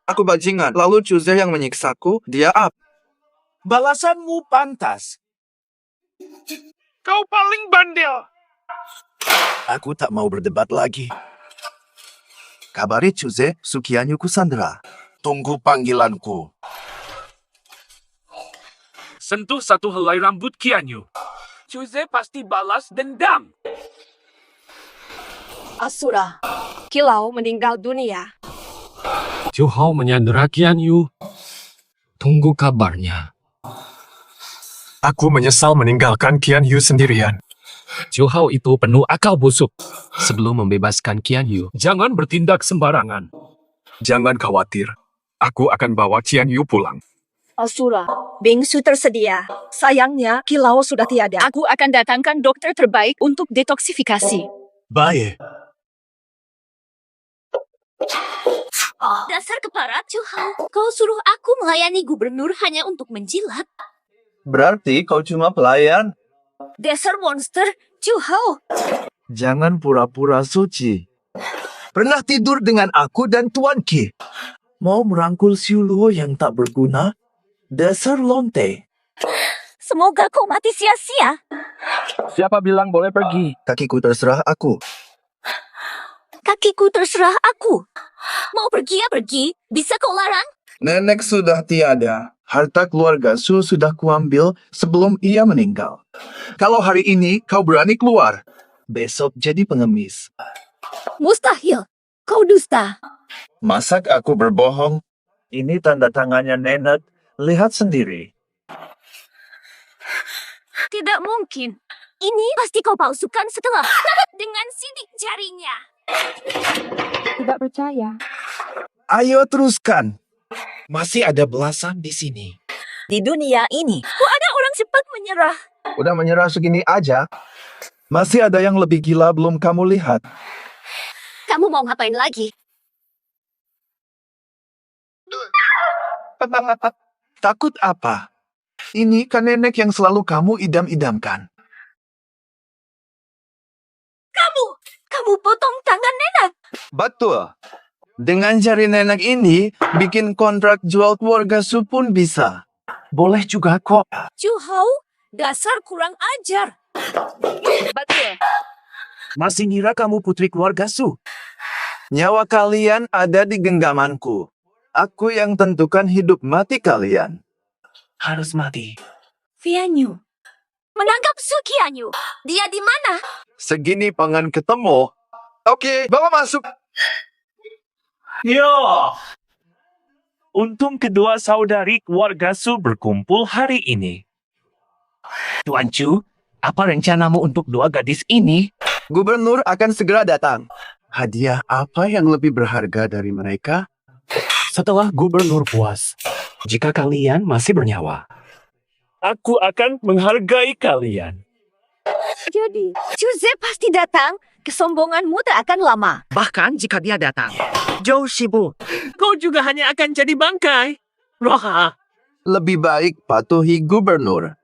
Aku bajingan, lalu Chuze yang menyiksaku, dia up. Balasanmu pantas. Kau paling bandel. Aku tak mau berdebat lagi. Kabari Chuze, Sukyanyu Kusandra. Tunggu panggilanku. Sentuh satu helai rambut Kianyu. Chuze pasti balas dendam. Asura, Kilau meninggal dunia. Zhou Hao menyandera Qian Yu. Tunggu kabarnya. Aku menyesal meninggalkan Qian Yu sendirian. Zhou Hao itu penuh akal busuk. Sebelum membebaskan Qian Yu, Jangan bertindak sembarangan. Jangan khawatir. Aku akan bawa Qian Yu pulang. Asura, Bingsu tersedia. Sayangnya, Kilau sudah tiada. Aku akan datangkan dokter terbaik untuk detoksifikasi. Baik. Dasar keparat, Chuhao. Kau suruh aku melayani gubernur hanya untuk menjilat. Berarti kau cuma pelayan. Dasar monster, Chuhao. Jangan pura-pura suci. Pernah tidur dengan aku dan Tuan Ki. Mau merangkul Siu Luo yang tak berguna? Dasar lonte. Semoga kau mati sia-sia. Siapa bilang boleh pergi? Kakiku terserah aku. Kakiku terserah aku. Mau pergi ya pergi. Bisa kau larang? Nenek sudah tiada. Harta keluarga Su sudah kuambil sebelum ia meninggal. Kalau hari ini kau berani keluar, besok jadi pengemis. Mustahil. Kau dusta. Masak aku berbohong? Ini tanda tangannya nenek. Lihat sendiri. Tidak mungkin. Ini pasti kau palsukan setelah dengan sidik jarinya. Tidak percaya. Ayo teruskan. Masih ada belasan di sini. Di dunia ini, kok ada orang cepat menyerah? Udah menyerah segini aja. Masih ada yang lebih gila belum kamu lihat. Kamu mau ngapain lagi? Takut apa? Ini kan nenek yang selalu kamu idam-idamkan. Kamu potong tangan nenek. Betul. Dengan jari nenek ini, bikin kontrak jual keluarga Su pun bisa. Boleh juga kok. Chuhao, dasar kurang ajar. Betul. Masih ngira kamu putri keluarga Su? Nyawa kalian ada di genggamanku. Aku yang tentukan hidup mati kalian. Harus mati. Fianyu. Menangkap Sukianyu. Dia di mana? Segini pengen ketemu. Oke, bawa masuk. Yo! Untung kedua saudari keluarga Su berkumpul hari ini. Tuan Chu, apa rencanamu untuk dua gadis ini? Gubernur akan segera datang. Hadiah apa yang lebih berharga dari mereka? Setelah gubernur puas, jika kalian masih bernyawa, aku akan menghargai kalian. Jadi, Chuze pasti datang. Kesombonganmu tak akan lama. Bahkan jika dia datang, Zhou Shibu, kau juga hanya akan jadi bangkai. Roha. Lebih baik patuhi gubernur.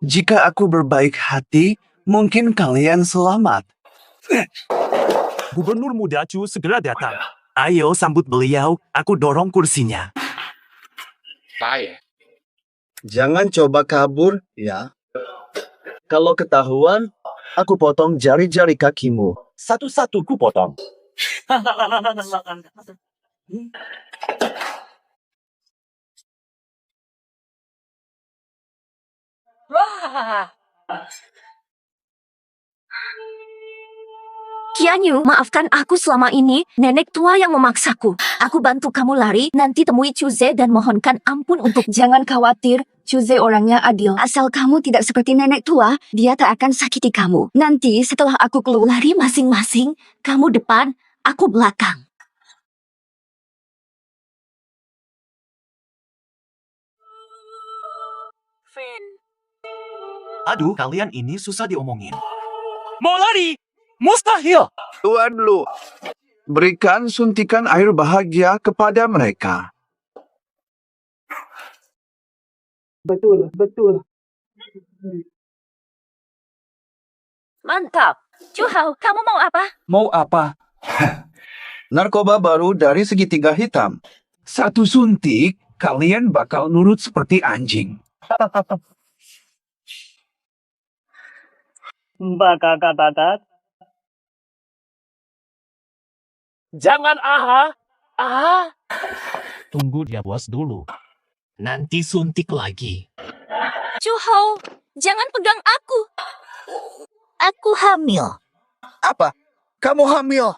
Jika aku berbaik hati, mungkin kalian selamat. Gubernur muda Chu segera datang. Ayo sambut beliau, aku dorong kursinya. Baik. Jangan coba kabur, ya. Kalau ketahuan, aku potong jari-jari kakimu. Satu-satu ku potong. Kianyu, maafkan aku selama ini. Nenek tua yang memaksaku. Aku bantu kamu lari, nanti temui Chuze dan mohonkan ampun untuk... Jangan khawatir, Chuze orangnya adil. Asal kamu tidak seperti nenek tua, dia tak akan sakiti kamu. Nanti setelah aku keluar, Lari masing-masing, kamu depan, aku belakang. Aduh, kalian ini susah diomongin. Mau lari? Mustahil! Tuan Lu, berikan suntikan air bahagia kepada mereka. Betul. Mantap. Chuhao, kamu mau apa? Mau apa? Narkoba baru dari segitiga hitam. Satu suntik, kalian bakal nurut seperti anjing. Bakakatat. Jangan aha. Tunggu dia puas dulu. Nanti suntik lagi. Chuhao, jangan pegang aku. Aku hamil. Apa? Kamu hamil?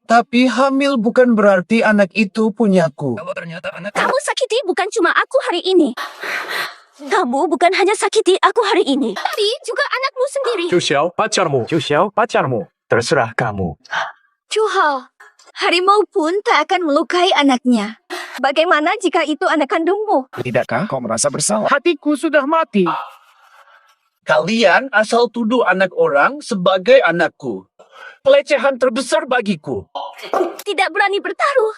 Tapi hamil bukan berarti anak itu punyaku. Kamu sakiti bukan cuma aku hari ini. Kamu bukan hanya sakiti aku hari ini, tapi juga anakmu sendiri. Chuxiao, pacarmu. Terserah kamu. Chuhao, harimau pun tak akan melukai anaknya. Bagaimana jika itu anak kandungmu? Tidakkah kau merasa bersalah? Hatiku sudah mati. Kalian asal tuduh anak orang sebagai anakku. Pelecehan terbesar bagiku. Tidak berani bertaruh.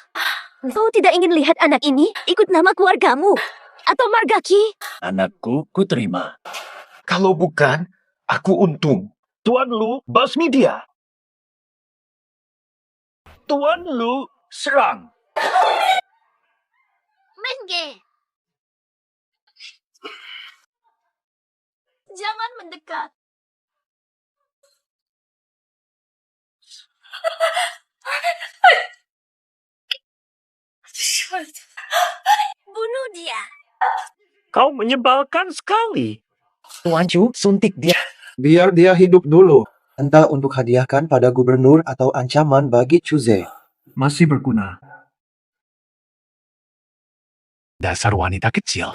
Kau tidak ingin lihat anak ini ikut nama keluargamu? Atau marga Ki? Anakku, ku terima. Kalau bukan, aku untung. Tuan Lu, basmi dia. Tuan Lu, serang. Menge. Jangan mendekat. Bunuh dia. Kau menyebalkan sekali. Tuan Chu, suntik dia. Biar dia hidup dulu. Entah untuk hadiahkan pada gubernur atau ancaman bagi Chuze. Masih berguna. Dasar wanita kecil.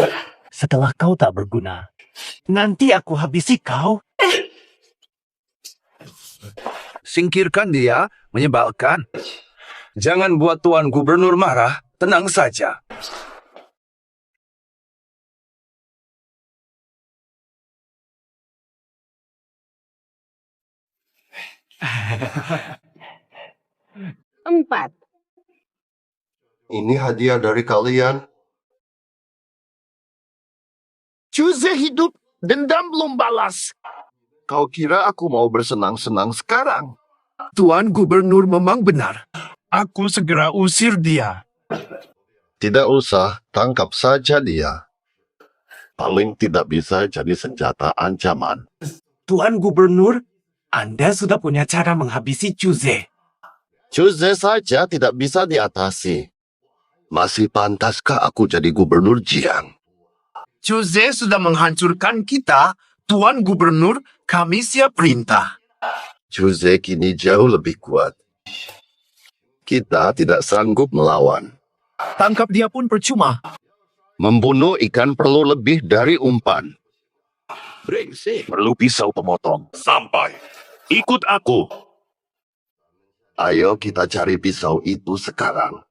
Setelah kau tak berguna, nanti aku habisi kau. Singkirkan dia, menyebalkan. Jangan buat Tuan Gubernur marah, tenang saja. Empat. Ini hadiah dari kalian. Chuze hidup, dendam belum balas. Kau kira aku mau bersenang-senang sekarang? Tuan Gubernur memang benar. Aku segera usir dia. Tidak usah, tangkap saja dia. Paling tidak bisa jadi senjata ancaman. Tuan Gubernur, Anda sudah punya cara menghabisi Chuze. Chuze saja tidak bisa diatasi. Masih pantaskah aku jadi gubernur Jiang? Chuze sudah menghancurkan kita. Tuan Gubernur, kami siap perintah. Chuze kini jauh lebih kuat. Kita tidak sanggup melawan. Tangkap dia pun percuma. Membunuh ikan perlu lebih dari umpan. Brengsek. Perlu pisau pemotong. Sampai. Ikut aku. Ayo kita cari pisau itu sekarang.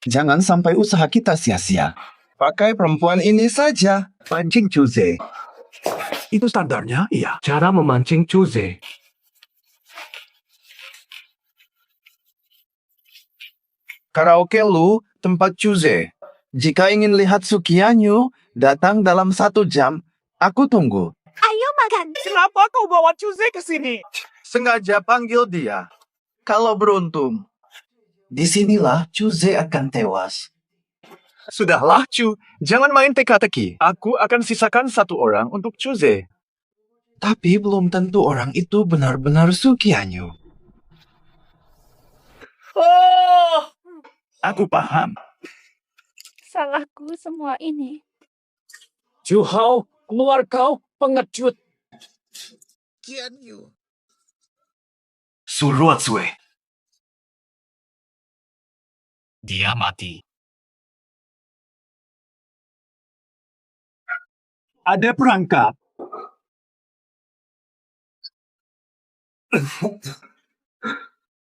Jangan sampai usaha kita sia-sia. Pakai perempuan ini saja. Pancing Chuze. Itu standarnya, iya. Cara memancing Chuze. Karaoke Lu, tempat Chuze. Jika ingin lihat Sukianyu, datang dalam 1 jam. Aku tunggu. Ayo makan. Kenapa kau bawa Chuze ke sini? Sengaja panggil dia. Kalau beruntung. Disinilah Chuze akan tewas. Sudahlah, Chu. Jangan main teka-teki. Aku akan sisakan 1 orang untuk Chuze. Tapi belum tentu orang itu benar-benar Sukianyu. Oh! Aku paham. Salahku semua ini. Chu Hao, keluar kau, pengecut. Suruh Sue. Dia mati. Ada perangkap.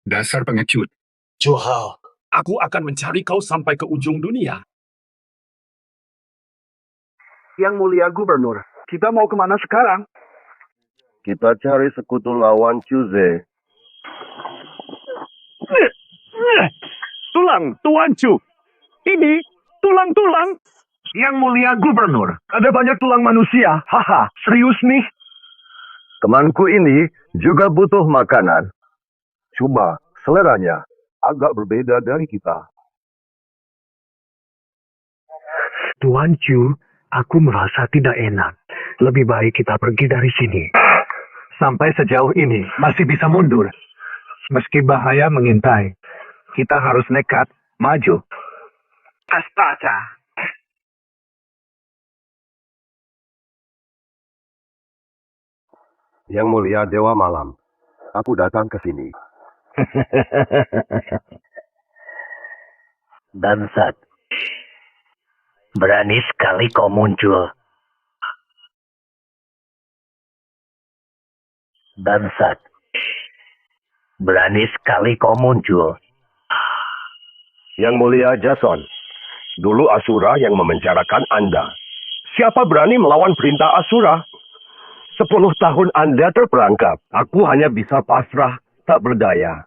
Dasar pengecut. Chu Hao, aku akan mencari kau sampai ke ujung dunia. Yang mulia Gubernur, kita mau kemana sekarang? Kita cari sekutu lawan Chuze. Tulang, Tuan Chu. Ini tulang-tulang. Yang mulia Gubernur, ada banyak tulang manusia. Haha, serius nih. Temanku ini juga butuh makanan. Cuma seleranya agak berbeda dari kita. Tuan Chu, aku merasa tidak enak. Lebih baik kita pergi dari sini. Sampai sejauh ini masih bisa mundur. Meski bahaya mengintai, kita harus nekat maju. Astaga. Yang mulia Dewa Malam, aku datang ke sini. Bangsat. Berani sekali kau muncul. Bangsat. Berani sekali kau muncul. Yang mulia Jason, dulu Asura yang memenjarakan Anda. Siapa berani melawan perintah Asura? 10 tahun Anda terperangkap. Aku hanya bisa pasrah, tak berdaya.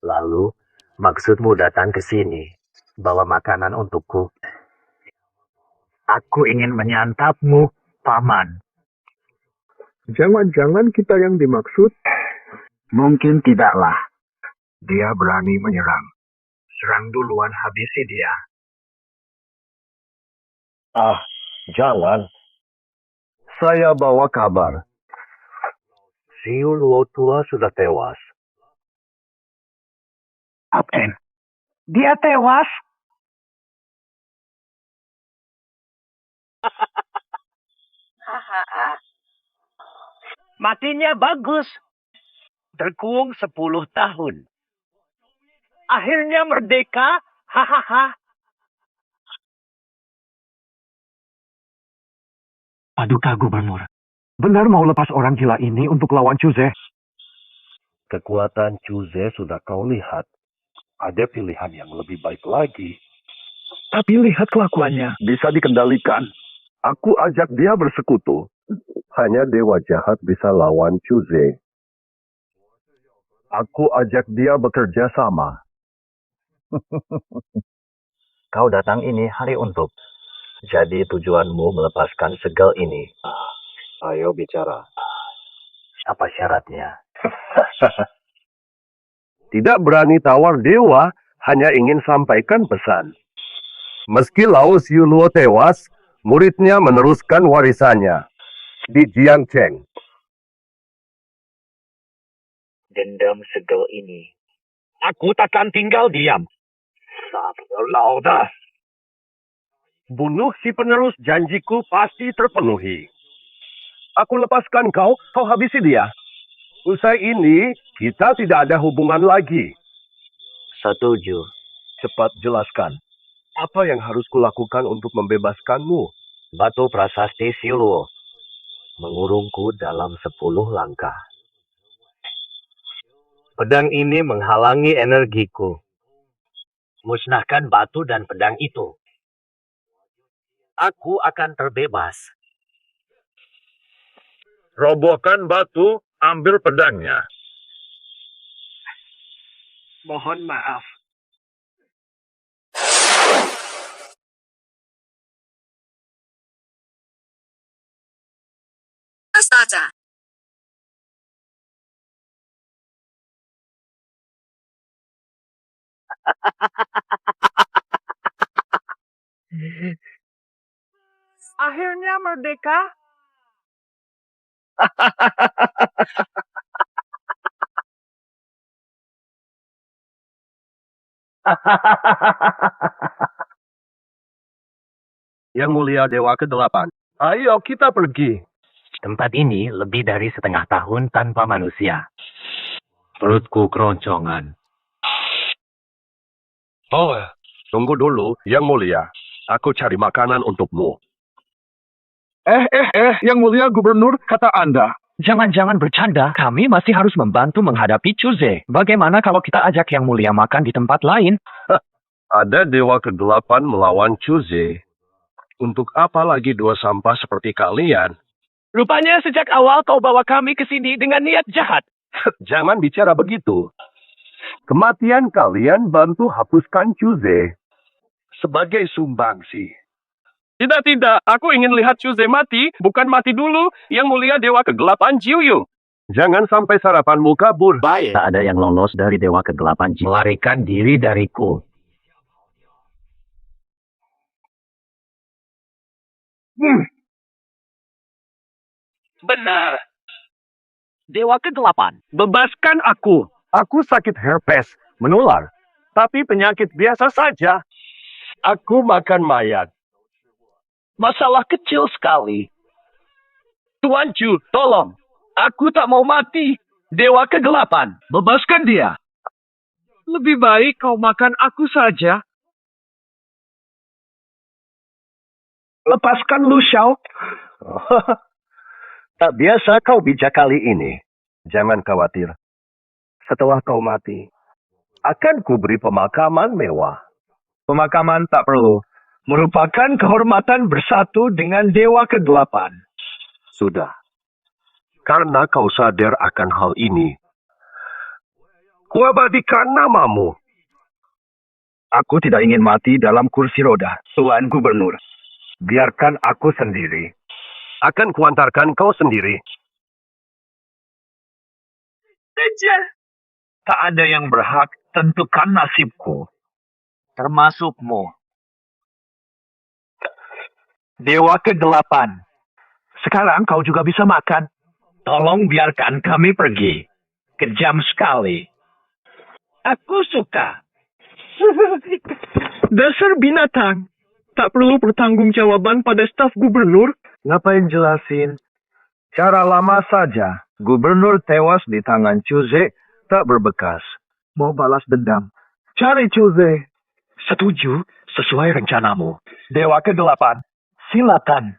Lalu, maksudmu datang ke sini, bawa makanan untukku. Aku ingin menyantapmu, Paman. Jangan-jangan kita yang dimaksud? Mungkin tidaklah. Dia berani menyerang. Serang duluan, habisi dia. Jangan. Saya bawa kabar. Siu Luo tua sudah tewas. Apen. Dia tewas? Matinya bagus. Terkurung 10 tahun. Akhirnya merdeka. Hahaha. Paduka Gubernur, benar mau lepas orang gila ini untuk lawan Chuze? Kekuatan Chuze sudah kau lihat. Ada pilihan yang lebih baik lagi. Tapi lihat kelakuannya. Bisa dikendalikan. Aku ajak dia bersekutu. Hanya dewa jahat bisa lawan Chuze. Aku ajak dia bekerja sama. Kau datang ini hari untuk. Jadi tujuanmu melepaskan segel ini. Ayo bicara. Apa syaratnya? Tidak berani tawar dewa, hanya ingin sampaikan pesan. Meski Lao Siu Luo tewas, muridnya meneruskan warisannya. Di Jiangcheng. Dendam segel ini. Aku takkan tinggal diam. Lauda. Bunuh si penerus janjiku pasti terpenuhi. Aku lepaskan kau, kau habisi dia. Usai ini, kita tidak ada hubungan lagi. Setuju. Cepat jelaskan. Apa yang harus kulakukan untuk membebaskanmu? Batu prasasti Siu Luo mengurungku dalam 10 langkah. Pedang ini menghalangi energiku. Musnahkan batu dan pedang itu. Aku akan terbebas. Robohkan batu, ambil pedangnya. Mohon maaf. Astaga. Akhirnya merdeka. Yang Mulia Dewa ke-8. Ayo kita pergi. Tempat ini lebih dari setengah tahun tanpa manusia. Perutku keroncongan. Oh, tunggu dulu, Yang Mulia. Aku cari makanan untukmu. Yang Mulia Gubernur, kata Anda. Jangan-jangan bercanda, kami masih harus membantu menghadapi Chuze. Bagaimana kalau kita ajak Yang Mulia makan di tempat lain? Ada Dewa ke-8 melawan Chuze. Untuk apa lagi dua sampah seperti kalian? Rupanya sejak awal kau bawa kami ke sini dengan niat jahat. Jangan bicara begitu. Kematian kalian bantu hapuskan Chuze. Sebagai sumbangsi. Tidak. Aku ingin lihat Chuze mati, bukan mati dulu. Yang Mulia Dewa ke-8 Jiuyu. Jangan sampai sarapanmu kabur. Baik. Tak ada yang lolos dari Dewa ke-8 melarikan diri dariku. Benar. Dewa ke-8. Bebaskan aku. Aku sakit herpes, menular. Tapi penyakit biasa saja. Aku makan mayat. Masalah kecil sekali. Tuan Chu, tolong. Aku tak mau mati. Dewa ke-8. Bebaskan dia. Lebih baik kau makan aku saja. Lepaskan Lu Xiao. Tak biasa kau bijak kali ini. Jangan khawatir. Setelah kau mati, akan kuberi pemakaman mewah. Pemakaman tak perlu. Merupakan kehormatan bersatu dengan Dewa ke-8. Sudah. Karena kau sadar akan hal ini, kuabadikan namamu. Aku tidak ingin mati dalam kursi roda, Tuan Gubernur. Biarkan aku sendiri. Akan kuantarkan kau sendiri. Tak ada yang berhak tentukan nasibku, termasukmu. Dewa kegelapan, sekarang kau juga bisa makan. Tolong biarkan kami pergi. Kejam sekali. Aku suka. Dasar binatang. Tak perlu pertanggungjawaban pada staf gubernur. Ngapain jelasin? Cara lama saja. Gubernur tewas di tangan Chuze tak berbekas. Mau balas dendam. Cari Chuze. Setuju, sesuai rencanamu. Dewa kegelapan, silakan.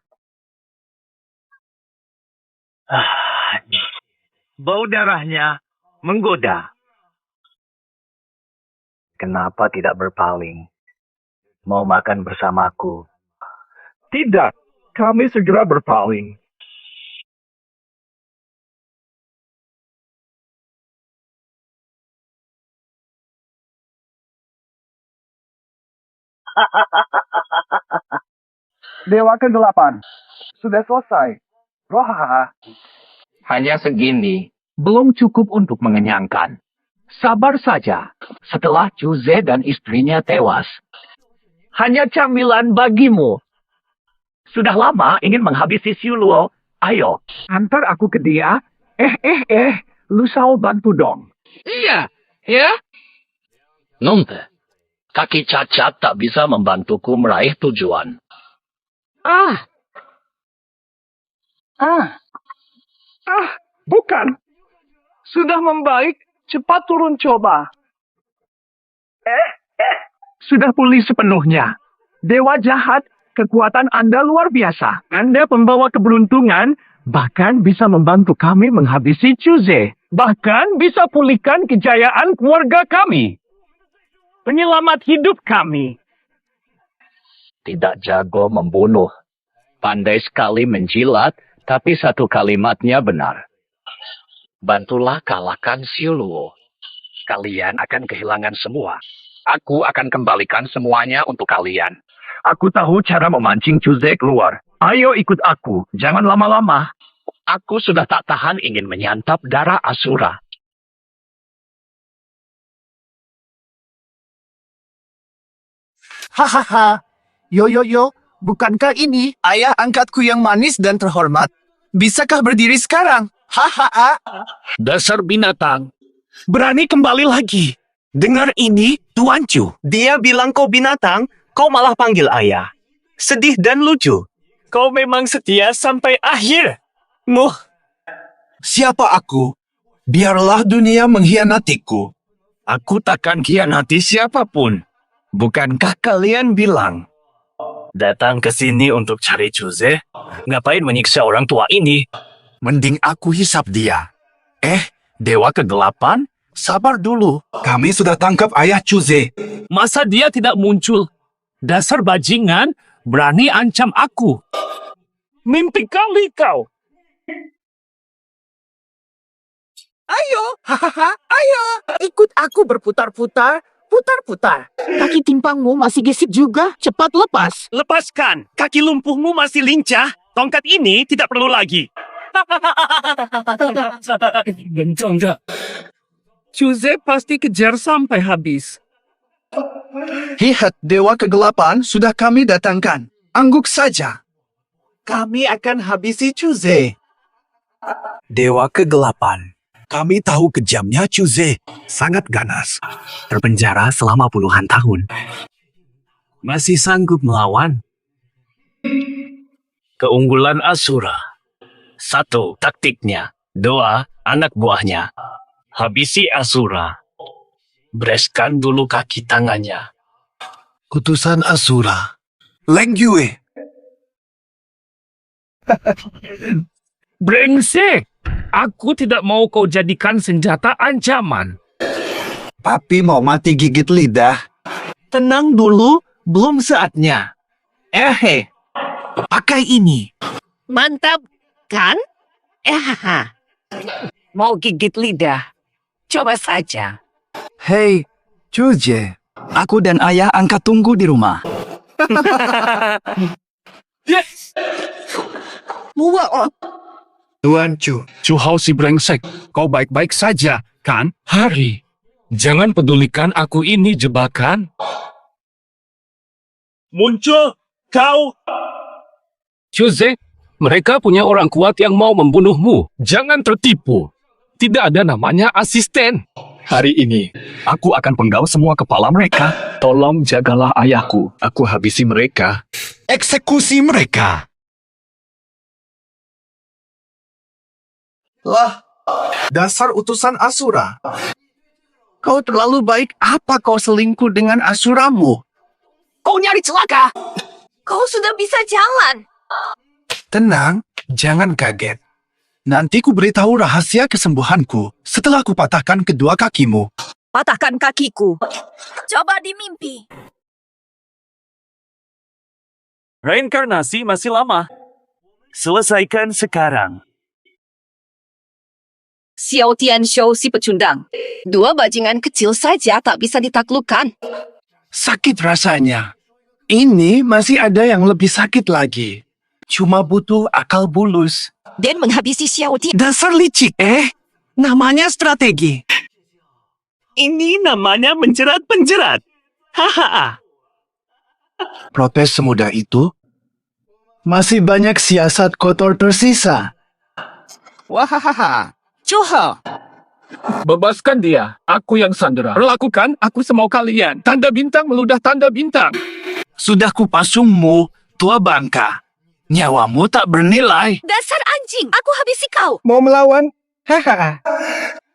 Bau darahnya menggoda. Kenapa tidak berpaling? Mau makan bersamaku? Tidak, kami segera berpaling. Dewa kegelapan, sudah selesai. Rohaha. Hanya segini, belum cukup untuk mengenyangkan. Sabar saja, setelah Chuze dan istrinya tewas. Hanya camilan bagimu. Sudah lama ingin menghabisi Siuluo. Ayo, antar aku ke dia. Lu sao bantu dong. Iya, ya? Nonte, kaki cacat tak bisa membantuku meraih tujuan. Bukan. Sudah membaik, cepat turun coba. Sudah pulih sepenuhnya. Dewa jahat, kekuatan Anda luar biasa. Anda pembawa keberuntungan, bahkan bisa membantu kami menghabisi Chuze. Bahkan bisa pulihkan kejayaan keluarga kami. Penyelamat hidup kami. Tidak jago membunuh. Pandai sekali menjilat, tapi satu kalimatnya benar. Bantulah kalahkan Siuluo. Kalian akan kehilangan semua. Aku akan kembalikan semuanya untuk kalian. Aku tahu cara memancing Chuze keluar. Ayo ikut aku, jangan lama-lama. Aku sudah tak tahan ingin menyantap darah Asura. Hahaha. Yo, bukankah ini ayah angkatku yang manis dan terhormat? Bisakah berdiri sekarang? Hahaha. Dasar binatang. Berani kembali lagi. Dengar ini, Tuan Chu. Dia bilang kau binatang, kau malah panggil ayah. Sedih dan lucu. Kau memang setia sampai akhir. Siapa aku? Biarlah dunia mengkhianatiku. Aku takkan khianati siapapun. Bukankah kalian bilang? Datang ke sini untuk cari Chuze? Ngapain menyiksa orang tua ini? Mending aku hisap dia. Dewa kegelapan? Sabar dulu. Kami sudah tangkap ayah Chuze. Masa dia tidak muncul? Dasar bajingan, berani ancam aku. Mimpi kali kau. Ayo, ayo. Ikut aku berputar-putar, putar-putar. Kaki timpangmu masih gesit juga. Cepat lepas. Lepaskan. Kaki lumpuhmu masih lincah. Tongkat ini tidak perlu lagi. Chuze pasti kejar sampai habis. Lihat, Dewa Kegelapan sudah kami datangkan. Angguk saja. Kami akan habisi Chuze. Dewa Kegelapan. Kami tahu kejamnya Chuze. Sangat ganas. Terpenjara selama puluhan tahun. Masih sanggup melawan? Keunggulan Asura. 1. Taktiknya. 2. Anak buahnya. Habisi Asura. Bereskan dulu kaki tangannya. Kutusan Asura. Leng Yue. Brengsek! Aku tidak mau kau jadikan senjata ancaman. Papi mau mati gigit lidah. Tenang dulu, belum saatnya. Pakai ini. Mantap. kan? Mau gigit lidah? Coba saja. Hei, Chuze. Aku dan ayah angkat tunggu di rumah. Tuan Chu. Chu Hao si brengsek. Kau baik-baik saja, kan? Hari, jangan pedulikan aku ini jebakan. Muncul, kau! Chuze, mereka punya orang kuat yang mau membunuhmu. Jangan tertipu. Tidak ada namanya asisten. Hari ini, aku akan penggal semua kepala mereka. Tolong jagalah ayahku. Aku habisi mereka. Eksekusi mereka. Lah, dasar utusan Asura. Kau terlalu baik. Apa kau selingkuh dengan Asuramu? Kau nyari celaka. Kau sudah bisa jalan. Tenang, jangan kaget. Nanti ku beritahu rahasia kesembuhanku setelah ku patahkan kedua kakimu. Patahkan kakiku. Coba dimimpi. Reinkarnasi masih lama. Selesaikan sekarang. Xiao Tian Shou si pecundang. 2 bajingan kecil saja tak bisa ditaklukkan. Sakit rasanya. Ini masih ada yang lebih sakit lagi. Cuma butuh akal bulus. Dan menghabisi Xiao Tian. Dasar licik. Namanya strategi. Ini namanya menjerat-penjerat. Haha. Protes semudah itu? Masih banyak siasat kotor tersisa. Wahahaha. Cuha. Bebaskan dia. Aku yang sandera. Perlakukan aku semau kalian. Tanda bintang meludah tanda bintang. Sudah kupasungmu, tua bangka. Nyawamu tak bernilai. Dasar anjing, aku habisi kau. Mau melawan? Haha.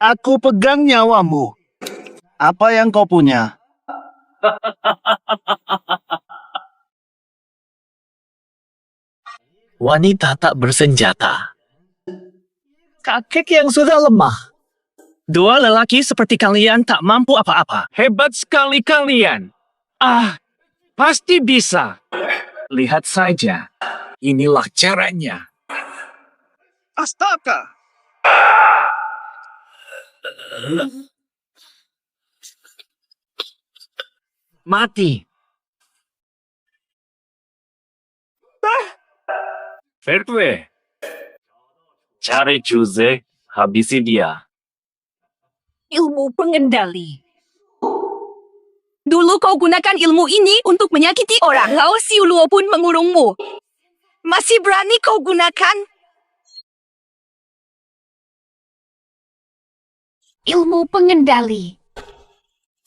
Aku pegang nyawamu. Apa yang kau punya? Wanita tak bersenjata. Kakek yang sudah lemah. 2 lelaki seperti kalian tak mampu apa-apa. Hebat sekali kalian. Pasti bisa. Lihat saja. Inilah caranya. Astaga. Mati. Fair play. Cari Chuze, habisi dia. Ilmu pengendali. Dulu kau gunakan ilmu ini untuk menyakiti orang. Lao Xiu Luo pun mengurungmu. Masih berani kau gunakan? Ilmu pengendali.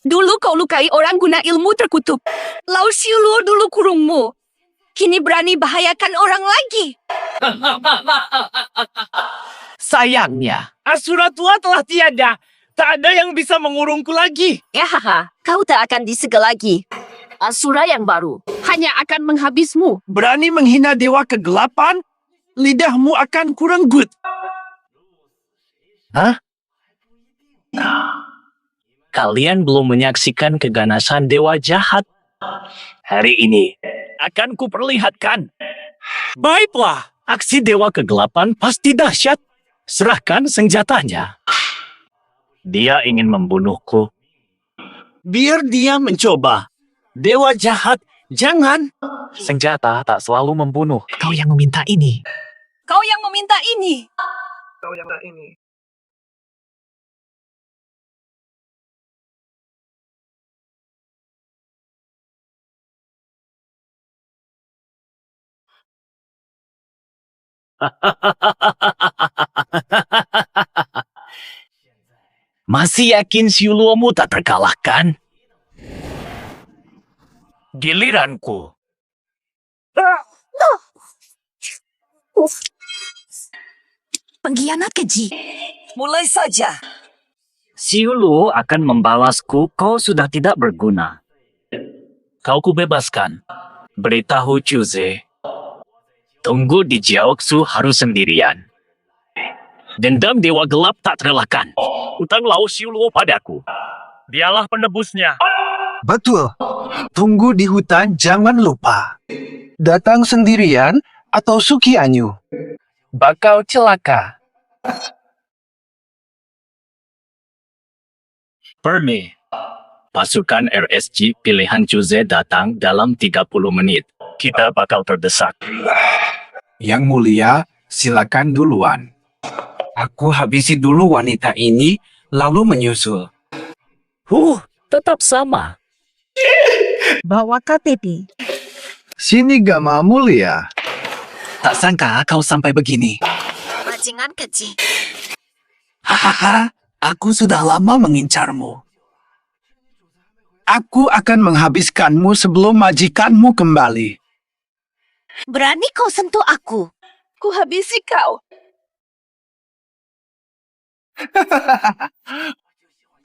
Dulu kau lukai orang guna ilmu terkutuk. Lao Xiu Luo dulu kurungmu. Kini berani bahayakan orang lagi. Sayangnya, Asura tua telah tiada. Tak ada yang bisa mengurungku lagi. Kau tak akan disegel lagi. Asura yang baru hanya akan menghabismu. Berani menghina dewa kegelapan? Lidahmu akan kurenggut. Hah? Kalian belum menyaksikan keganasan dewa jahat. Hari ini akan kuperlihatkan. Baiklah, aksi dewa kegelapan pasti dahsyat. Serahkan senjatanya. Dia ingin membunuhku. Biar dia mencoba. Dewa jahat, jangan. Senjata tak selalu membunuh. Kau yang meminta ini. Kau yang meminta ini. Masih yakin Siuluomu tak terkalahkan? Giliranku. Pengkhianat keji. Mulai saja. Siulu akan membalasku, kau sudah tidak berguna. Kau kubebaskan. Beritahu Chuze. Tunggu di Jiaoxu harus sendirian. Dendam Dewa Gelap tak terelakkan. Utang Lao Siuluo padaku. Dialah penebusnya. Betul. Tunggu di hutan, jangan lupa. Datang sendirian atau Sukianyu. bakal celaka. Permi. Pasukan RSG pilihan Jose datang dalam 30 menit. Kita bakal terdesak. Yang mulia, silakan duluan. Aku habisi dulu wanita ini, lalu menyusul. Tetap sama. Bawa KTP. Sini Gama mulia. Tak sangka kau sampai begini. Bajingan keji. Hahaha, aku sudah lama mengincarmu. Aku akan menghabiskanmu sebelum majikanmu kembali. Berani kau sentuh aku. Ku habisi kau.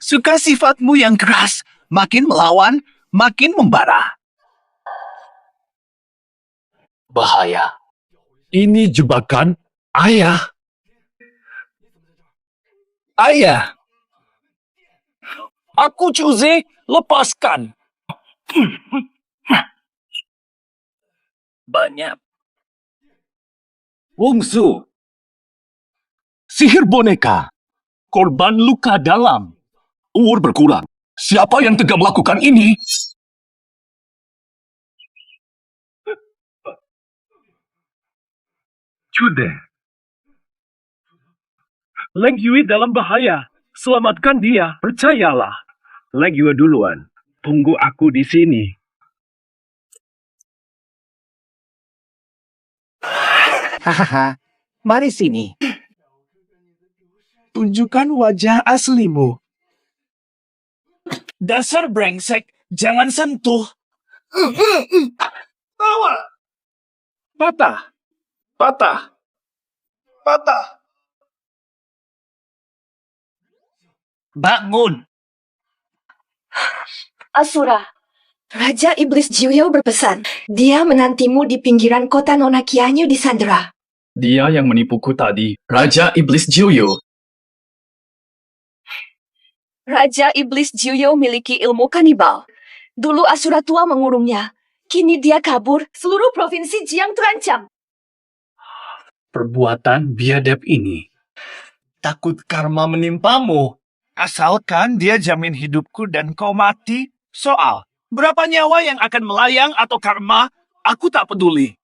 Suka sifatmu yang keras, makin melawan, makin membara. Bahaya. Ini jebakan ayah. Ayah. Aku Jose, lepaskan. Banyak. Wungsu. Sihir boneka. Korban luka dalam. Umur berkurang. Siapa yang tega melakukan ini? Jude. Leng Yui dalam bahaya. Selamatkan dia, percayalah. Leng Yui duluan. Tunggu aku di sini. Hahaha, mari sini. Tunjukkan wajah aslimu. Dasar brengsek, jangan sentuh. Tawa. Patah. Patah. Patah. Bangun. Asura, Raja Iblis Jiuyo berpesan. Dia menantimu di pinggiran kota Nona Kianyu di Sandera. Dia yang menipuku tadi, Raja Iblis Jiuyo. Raja Iblis Jiuyo memiliki ilmu kanibal. Dulu Asura tua mengurungnya. Kini dia kabur, seluruh provinsi Jiang terancam. Perbuatan biadab ini. Takut karma menimpamu. Asalkan dia jamin hidupku dan kau mati. Soal berapa nyawa yang akan melayang atau karma, aku tak peduli.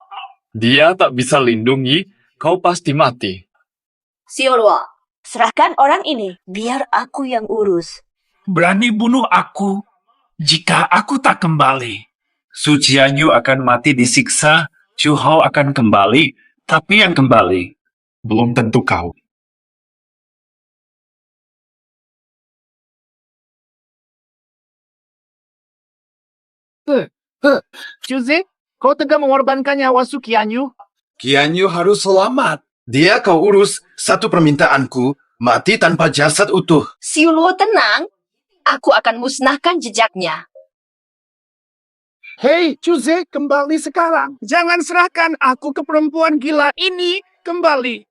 Dia tak bisa lindungi, kau pasti mati. Siolwo, serahkan orang ini, biar aku yang urus. Berani bunuh aku jika aku tak kembali. Su Jianyu akan mati disiksa, Chu Hao akan kembali, tapi yang kembali belum tentu kau. Jose, kau tega mengorbankan nyawa Su Qianyu? Qianyu harus selamat. Dia kau urus. Satu permintaanku, mati tanpa jasad utuh. Siulwo tenang. Aku akan musnahkan jejaknya. Hei, Jose, kembali sekarang. Jangan serahkan aku ke perempuan gila ini. Kembali.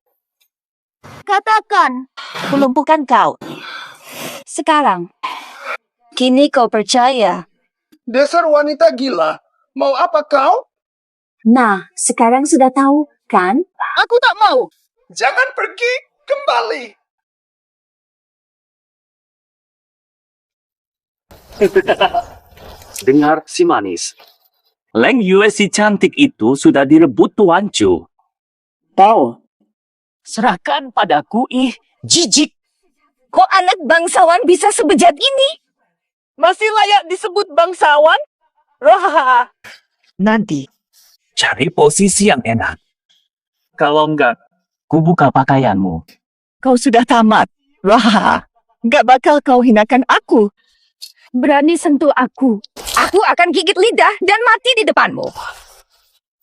Katakan, kulumpuhkan kau. Sekarang. Kini kau percaya. Dasar wanita gila. Mau apa kau? Nah, sekarang sudah tahu, kan? Aku tak mau. Jangan pergi. Kembali. Dengar si manis. Leng Yue si cantik itu sudah direbut Tuan Chu. Tahu? Serahkan padaku, jijik. Kok anak bangsawan bisa sebejat ini? Masih layak disebut bangsawan? Rohaha. Nanti, cari posisi yang enak. Kalau enggak, ku buka pakaianmu. Kau sudah tamat. Rohaha. Gak bakal kau hinakan aku. Berani sentuh aku. Aku akan gigit lidah dan mati di depanmu.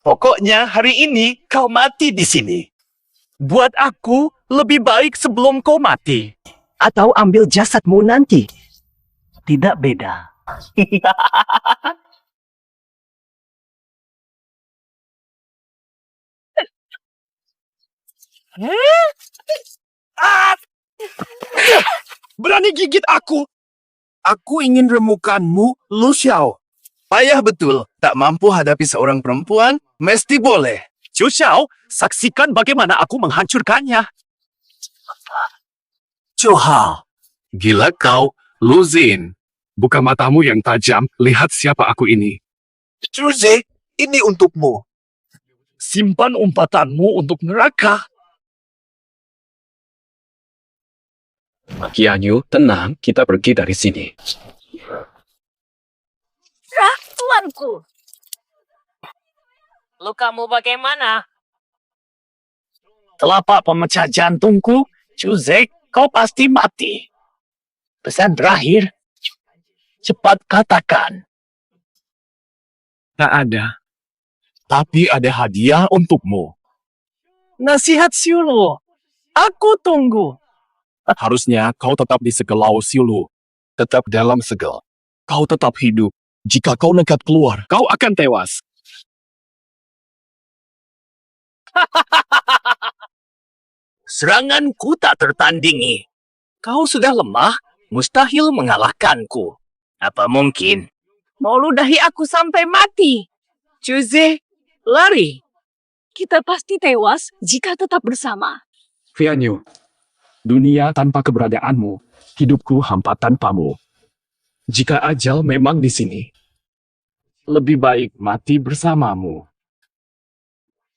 Pokoknya hari ini kau mati di sini. Buat aku, lebih baik sebelum kau mati. Atau ambil jasadmu nanti. Tidak beda. berani gigit aku. Aku ingin remukanmu, Lu Xiao. Payah betul. Tak mampu hadapi seorang perempuan, mesti boleh. Chu Xiao, saksikan bagaimana aku menghancurkannya. Chu Hao, gila kau, Lu Xin. Buka matamu yang tajam, lihat siapa aku ini. Chuze, ini untukmu. Simpan umpatanmu untuk neraka. Qianyu, tenang, kita pergi dari sini. Tuanku. Lukamu bagaimana? Telapak pemecah jantungku, Chuze, kau pasti mati. Pesan terakhir, cepat katakan. Tak ada. Tapi ada hadiah untukmu. Nasihat Siulu, aku tunggu. Harusnya kau tetap di segelau Siulu. Tetap dalam segel. Kau tetap hidup. Jika kau nekat keluar, kau akan tewas. Seranganku tak tertandingi. Kau sudah lemah, mustahil mengalahkanku. Apa mungkin? Mau ludahi aku sampai mati? Chuze, lari. Kita pasti tewas jika tetap bersama. Qianyu, dunia tanpa keberadaanmu, hidupku hampa tanpamu. Jika ajal memang di sini, lebih baik mati bersamamu.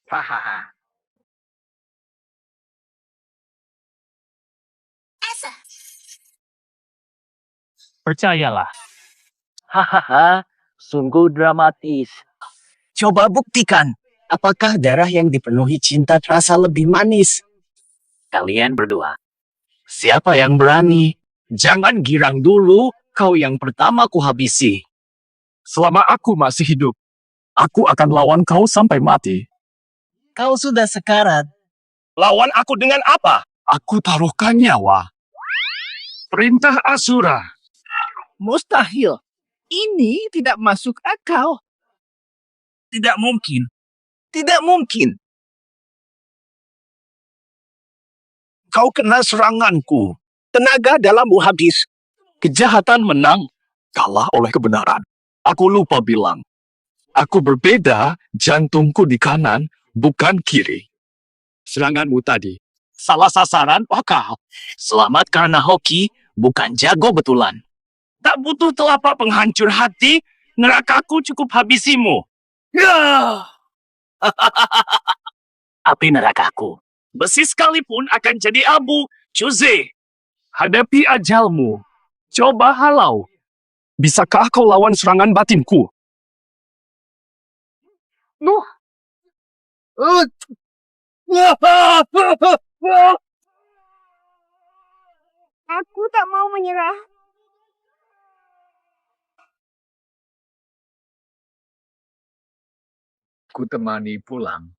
Hahaha. Percayalah. Hahaha, sungguh dramatis. Coba buktikan, apakah darah yang dipenuhi cinta terasa lebih manis? Kalian berdua, siapa yang berani? Jangan girang dulu, kau yang pertama kuhabisi. Selama aku masih hidup, aku akan lawan kau sampai mati. Kau sudah sekarat. Lawan aku dengan apa? Aku taruhkan nyawa. Perintah Asura. Mustahil. Ini tidak masuk akal. Tidak mungkin. Tidak mungkin. Kau kena seranganku. Tenaga dalammu habis. Kejahatan menang, kalah oleh kebenaran. Aku lupa bilang. Aku berbeda, jantungku di kanan, bukan kiri. Seranganmu tadi. Salah sasaran, wakal. Selamat karena hoki, bukan jago betulan. Tak butuh telapak penghancur hati, nerakaku cukup habisimu. Api nerakaku. Besi sekalipun akan jadi abu, Chuze. Hadapi ajalmu. Coba halau. Bisakah kau lawan serangan batinku? Aku tak mau menyerah. Ku temani pulang.